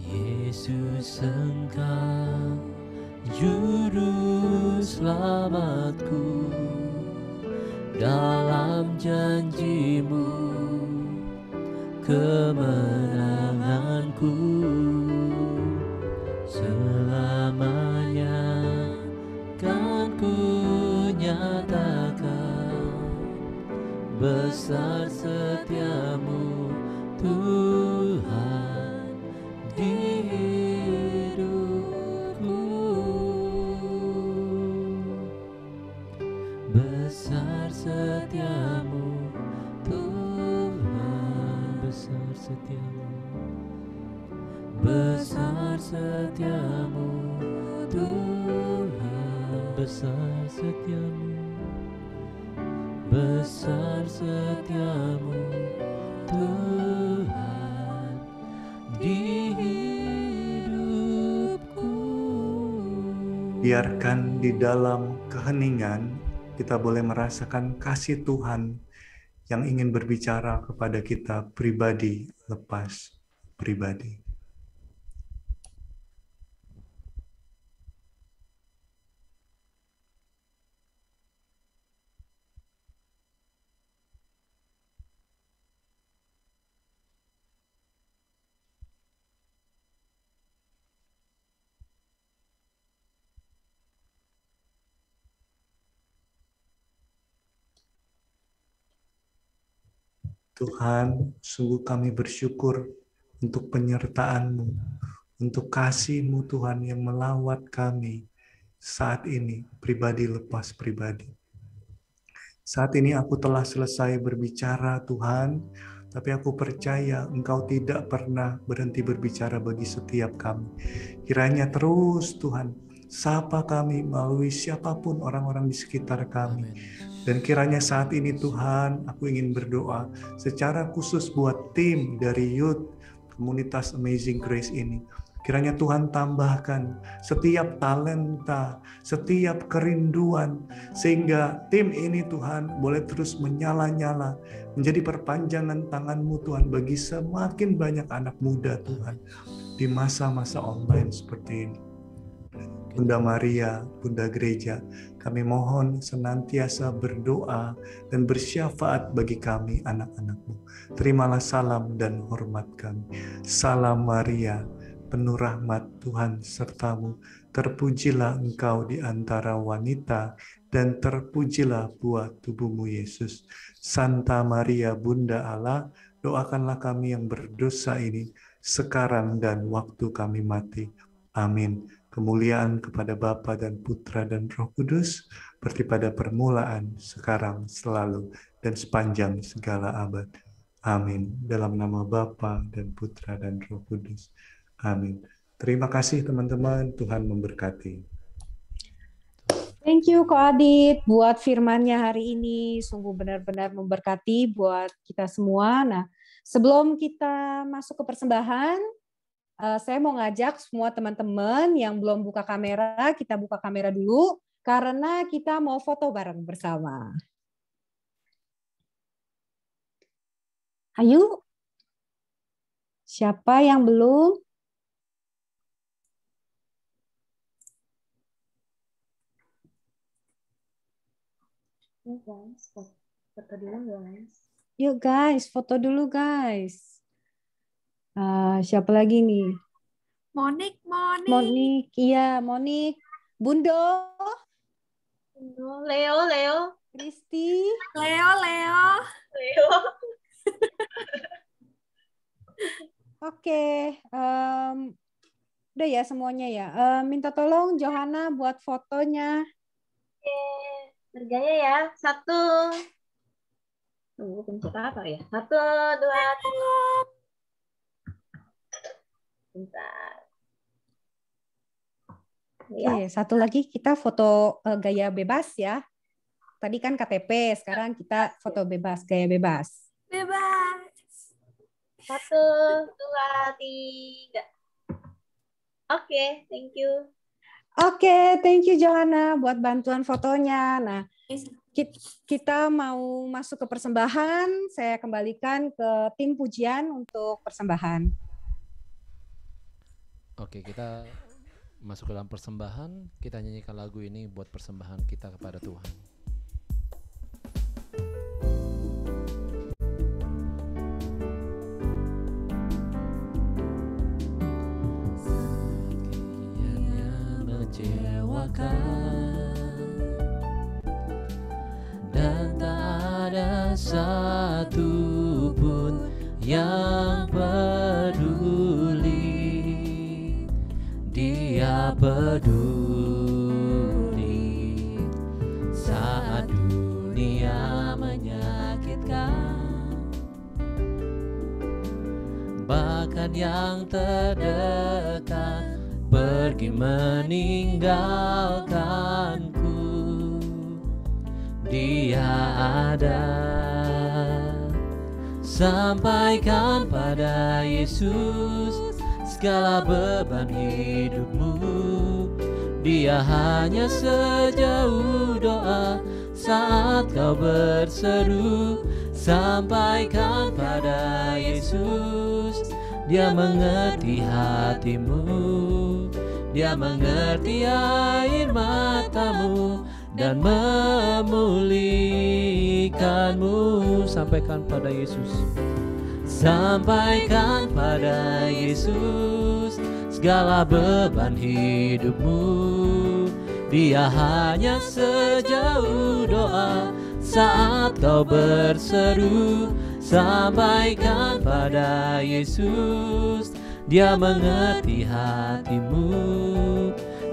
Yesus, Engkau juru selamatku. Dalam janji-Mu kemenanganku selamanya kan ku nyatakan besar setiamu Tuhan di hidupku. Besar setiamu Tuhan, besar setiamu, besar setiamu Tuhan, besar setiamu, besar setiamu Tuhan di hidupku. Biarkan di dalam keheningan kita boleh merasakan kasih Tuhan yang ingin berbicara kepada kita pribadi lepas pribadi. Tuhan, sungguh kami bersyukur untuk penyertaan-Mu, untuk kasih-Mu Tuhan yang melawat kami saat ini, pribadi lepas pribadi. Saat ini aku telah selesai berbicara Tuhan, tapi aku percaya Engkau tidak pernah berhenti berbicara bagi setiap kami. Kiranya terus Tuhan, sapa kami melalui siapapun orang-orang di sekitar kami. Dan kiranya saat ini Tuhan, aku ingin berdoa secara khusus buat tim dari youth komunitas Amazing Grace ini. Kiranya Tuhan tambahkan setiap talenta, setiap kerinduan, sehingga tim ini Tuhan boleh terus menyala-nyala, menjadi perpanjangan tangan-Mu Tuhan bagi semakin banyak anak muda Tuhan di masa-masa online seperti ini. Bunda Maria, Bunda Gereja, kami mohon senantiasa berdoa dan bersyafaat bagi kami anak-anak-Mu. Terimalah salam dan hormat kami. Salam Maria, penuh rahmat Tuhan sertamu. Terpujilah engkau di antara wanita dan terpujilah buah tubuhmu Yesus. Santa Maria, Bunda Allah, doakanlah kami yang berdosa ini sekarang dan waktu kami mati. Amin. Kemuliaan kepada Bapa dan Putra dan Roh Kudus, seperti pada permulaan, sekarang, selalu, dan sepanjang segala abad. Amin. Dalam nama Bapa dan Putra dan Roh Kudus. Amin. Terima kasih teman-teman, Tuhan memberkati. Thank you Ko Adit buat firman-Nya hari ini, sungguh benar-benar memberkati buat kita semua. Nah, sebelum kita masuk ke persembahan, saya mau ngajak semua teman-teman yang belum buka kamera, kita buka kamera dulu, karena kita mau foto bareng bersama. Ayo, siapa yang belum? Foto dulu guys. Yuk guys, foto dulu guys. Siapa lagi nih? Monik. Monik, iya Monik. Bundo. Leo. Kristi. Leo. Oke, udah ya semuanya ya. Minta tolong Johanna buat fotonya. Oke, kerjanya ya. 1. Tunggu, pencet apa ya? 1, 2, 3. Bentar. Ya. Oke, satu lagi kita foto gaya bebas ya. Tadi kan KTP, sekarang kita foto bebas, gaya bebas. Bebas. 1, 2, 3. Oke, thank you. Oke, thank you Johanna buat bantuan fotonya. Nah, kita mau masuk ke persembahan. Saya kembalikan ke tim pujian untuk persembahan. Oke, kita masuk ke dalam persembahan. Kita nyanyikan lagu ini buat persembahan kita kepada Tuhan. Dan tak ada satu pun yang peduli. Dia peduli saat dunia menyakitkan, bahkan yang terdekat pergi meninggalkanku. Dia ada. Sampaikan pada Yesus segala beban hidupmu. Dia hanya sejauh doa saat kau berseru. Sampaikan pada Yesus, Dia mengerti hatimu. Dia mengerti air matamu dan memulihkanmu. Sampaikan pada Yesus. Sampaikan pada Yesus segala beban hidupmu. Dia hanya sejauh doa saat kau berseru. Sampaikan pada Yesus, Dia mengerti hatimu.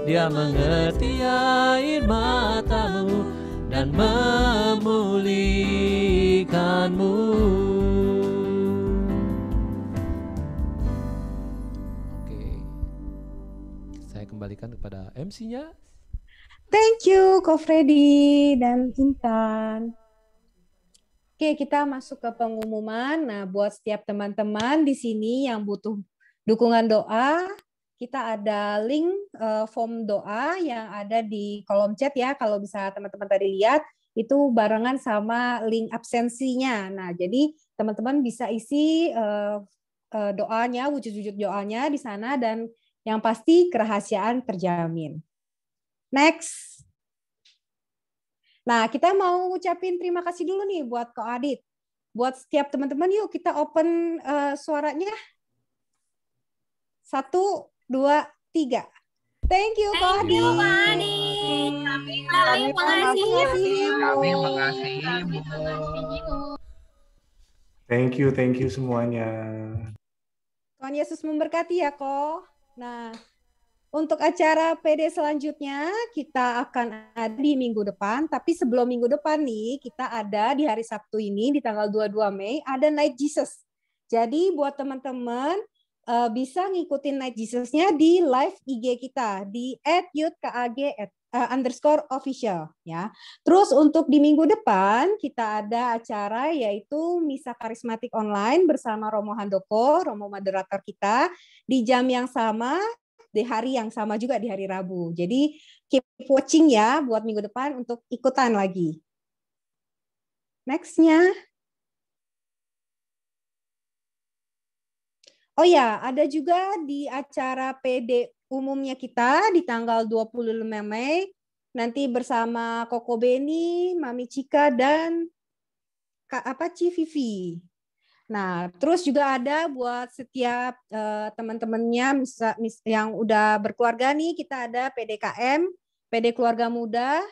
Dia mengerti air matamu dan memulihkanmu. Oke, saya kembalikan kepada MC-nya. Thank you, Ko Freddy dan Intan. Oke, kita masuk ke pengumuman. Nah, buat setiap teman-teman di sini yang butuh dukungan doa, kita ada link form doa yang ada di kolom chat ya. Kalau bisa teman-teman tadi lihat, itu barengan sama link absensinya. Nah, jadi teman-teman bisa isi doanya, wujud-wujud doanya di sana, dan yang pasti kerahasiaan terjamin. Next. Nah, kita mau ngucapin terima kasih dulu nih buat Ko Adit. Buat setiap teman-teman, yuk kita open suaranya. 1, 2, 3. Thank you, Ko Adit. Kami mengasih. Thank you semuanya. Tuhan Yesus memberkati ya, Ko. Nah, untuk acara PD selanjutnya kita akan ada di minggu depan, tapi sebelum minggu depan nih kita ada di hari Sabtu ini di tanggal 22 Mei ada Night Jesus. Jadi buat teman-teman bisa ngikutin Night Jesus-nya di live IG kita di @youthkag_official ya. Terus untuk di minggu depan kita ada acara yaitu Misa Karismatik Online bersama Romo Handoko, Romo moderator kita di jam yang sama, di hari yang sama juga di hari Rabu. Jadi keep watching ya buat minggu depan untuk ikutan lagi. Next-nya. Oh ya, ada juga di acara PD umumnya kita di tanggal 25 Mei nanti bersama Koko Beni, Mami Cika dan Ci Vivi. Nah, terus juga ada buat setiap teman-temannya yang udah berkeluarga nih, kita ada PDKM, PD Keluarga Muda,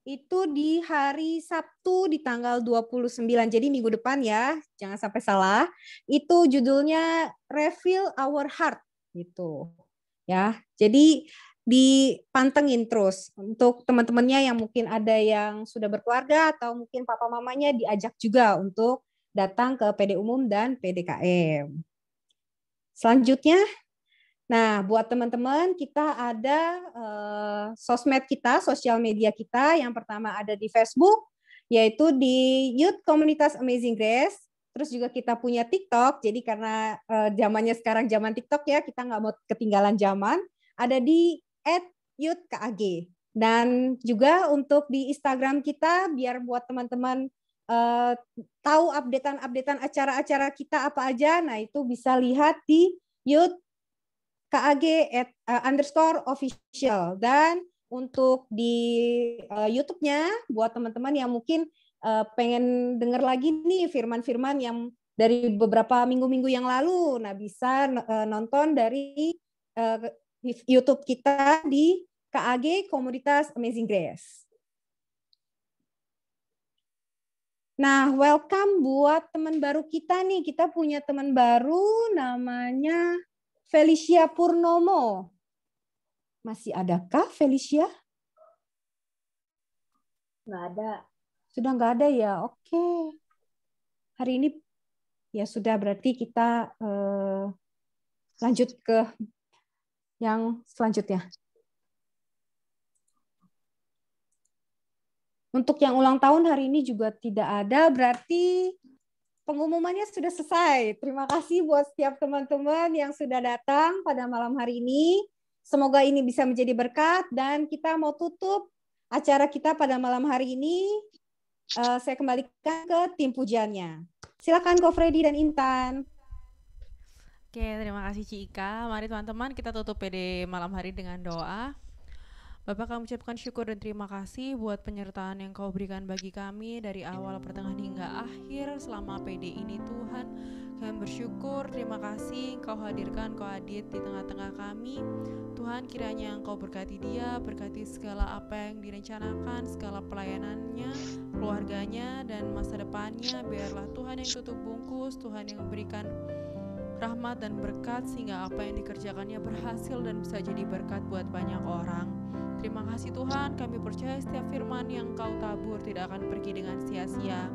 itu di hari Sabtu di tanggal 29. Jadi minggu depan ya, jangan sampai salah. Itu judulnya Refill Our Heart gitu. Ya. Jadi dipantengin terus untuk teman-temannya yang mungkin ada yang sudah berkeluarga atau mungkin papa mamanya diajak juga untuk datang ke PD umum dan PDKM. Selanjutnya, nah buat teman-teman kita ada sosmed kita, sosial media kita. Yang pertama ada di Facebook, yaitu di Youth Komunitas Amazing Grace. Terus juga kita punya TikTok, jadi karena zamannya sekarang zaman TikTok ya, kita nggak mau ketinggalan zaman. Ada di @youthkag. Dan juga untuk di Instagram kita, biar buat teman-teman tahu updatean acara-acara kita apa aja, nah itu bisa lihat di youthkag_official. Dan untuk di YouTube-nya, buat teman-teman yang mungkin pengen dengar lagi nih firman-firman yang dari beberapa minggu-minggu yang lalu, nah bisa nonton dari YouTube kita di KAG Komunitas Amazing Grace. Nah, welcome buat teman baru kita nih. Kita punya teman baru namanya Felicia Purnomo. Masih adakah Felicia? Nggak ada. Sudah nggak ada ya? Oke. Hari ini ya sudah, berarti kita lanjut ke yang selanjutnya. Untuk yang ulang tahun hari ini juga tidak ada, berarti pengumumannya sudah selesai. Terima kasih buat setiap teman-teman yang sudah datang pada malam hari ini. Semoga ini bisa menjadi berkat dan kita mau tutup acara kita pada malam hari ini. Saya kembalikan ke tim pujiannya. Silakan Ko Freddy dan Intan. Oke, terima kasih Ci Ika. Mari teman-teman kita tutup PD malam hari dengan doa. Bapak, kami ucapkan syukur dan terima kasih buat penyertaan yang Kau berikan bagi kami dari awal, pertengahan hingga akhir selama PD ini Tuhan. Kami bersyukur, terima kasih Kau hadirkan, Kau hadir di tengah-tengah kami. Tuhan, kiranya Engkau berkati dia, berkati segala apa yang direncanakan, segala pelayanannya, keluarganya, dan masa depannya. Biarlah Tuhan yang tutup bungkus, Tuhan yang memberikan rahmat dan berkat sehingga apa yang dikerjakannya berhasil dan bisa jadi berkat buat banyak orang. Terima kasih Tuhan, kami percaya setiap firman yang Kau tabur tidak akan pergi dengan sia-sia.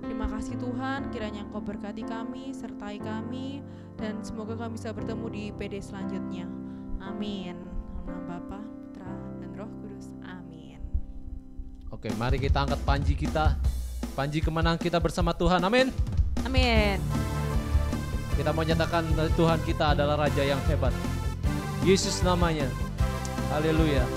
Terima kasih Tuhan, kiranya Engkau berkati kami, sertai kami, dan semoga kami bisa bertemu di PD selanjutnya. Amin. Dalam nama Bapa, Putra, dan Roh Kudus. Amin. Oke, mari kita angkat panji kita. Panji kemenangan kita bersama Tuhan. Amin. Amin. Kita mau nyatakan Tuhan kita adalah Raja yang hebat. Yesus namanya. Haleluya.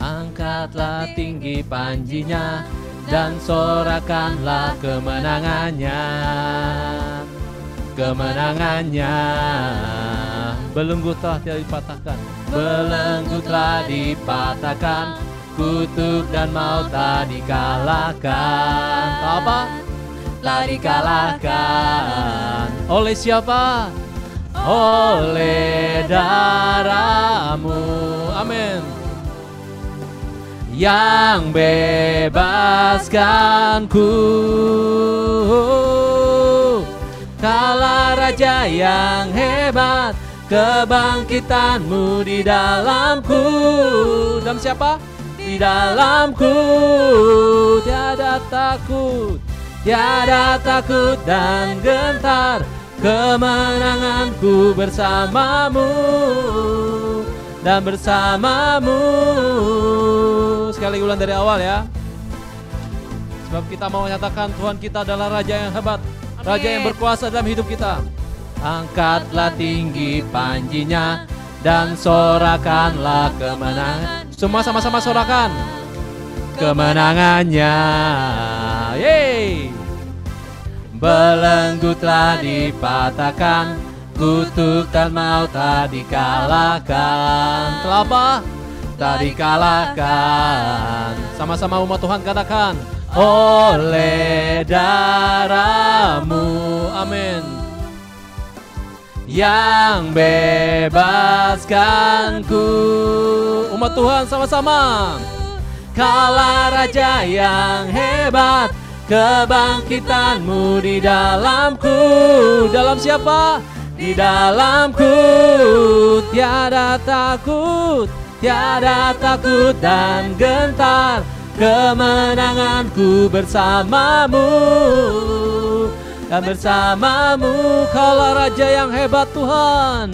Angkatlah tinggi panjinya dan sorakanlah kemenangannya. Kemenangannya. Belenggu telah dipatahkan. Belenggu telah dipatahkan. Kutuk dan maut telah dikalahkan. Apa? Telah dikalahkan. Oleh siapa? Oleh darah-Mu. Amin. Yang bebaskanku. Kaulah Raja yang hebat, kebangkitan-Mu di dalamku. Dalam siapa? Di dalamku. Tiada takut, tiada takut dan gentar. Kemenanganku bersama-Mu dan bersama-Mu. Sekali ulang dari awal ya. Sebab kita mau menyatakan Tuhan kita adalah Raja yang hebat. Amin. Raja yang berkuasa dalam hidup kita. Angkatlah tinggi panjinya dan sorakanlah kemenangan. Semua sama-sama sorakan kemenangannya. Yeay. Belenggu telah dipatahkan, kutuk dan maut telah dikalahkan. Telah apa? Telah dikalahkan. Sama-sama umat Tuhan katakan, oleh darah-Mu. Amin. yang bebaskanku. Umat Tuhan sama-sama. Kaulah Raja yang hebat, kebangkitanmu di dalamku. Dalam siapa? Di dalamku. Tiada takut, tiada takut dan gentar, kemenanganku bersamamu. Dan bersamamu. Kaulah Raja yang hebat Tuhan,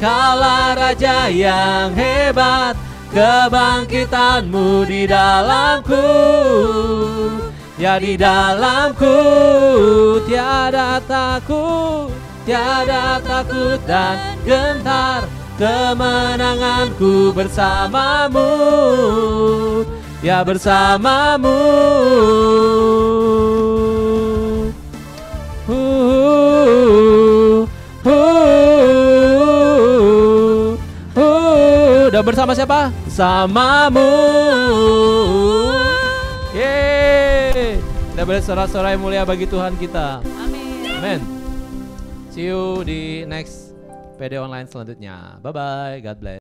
kaulah Raja yang hebat, kebangkitanmu di dalamku. Ya di dalamku tiada takut, tiada takut dan gentar, kemenanganku bersamamu. Ya bersamamu. Dan bersama siapa? Bersamamu. Yeay. Kita bersorak-sorai mulia bagi Tuhan kita. Amin. Amen. See you di next PD online selanjutnya. Bye bye. God bless.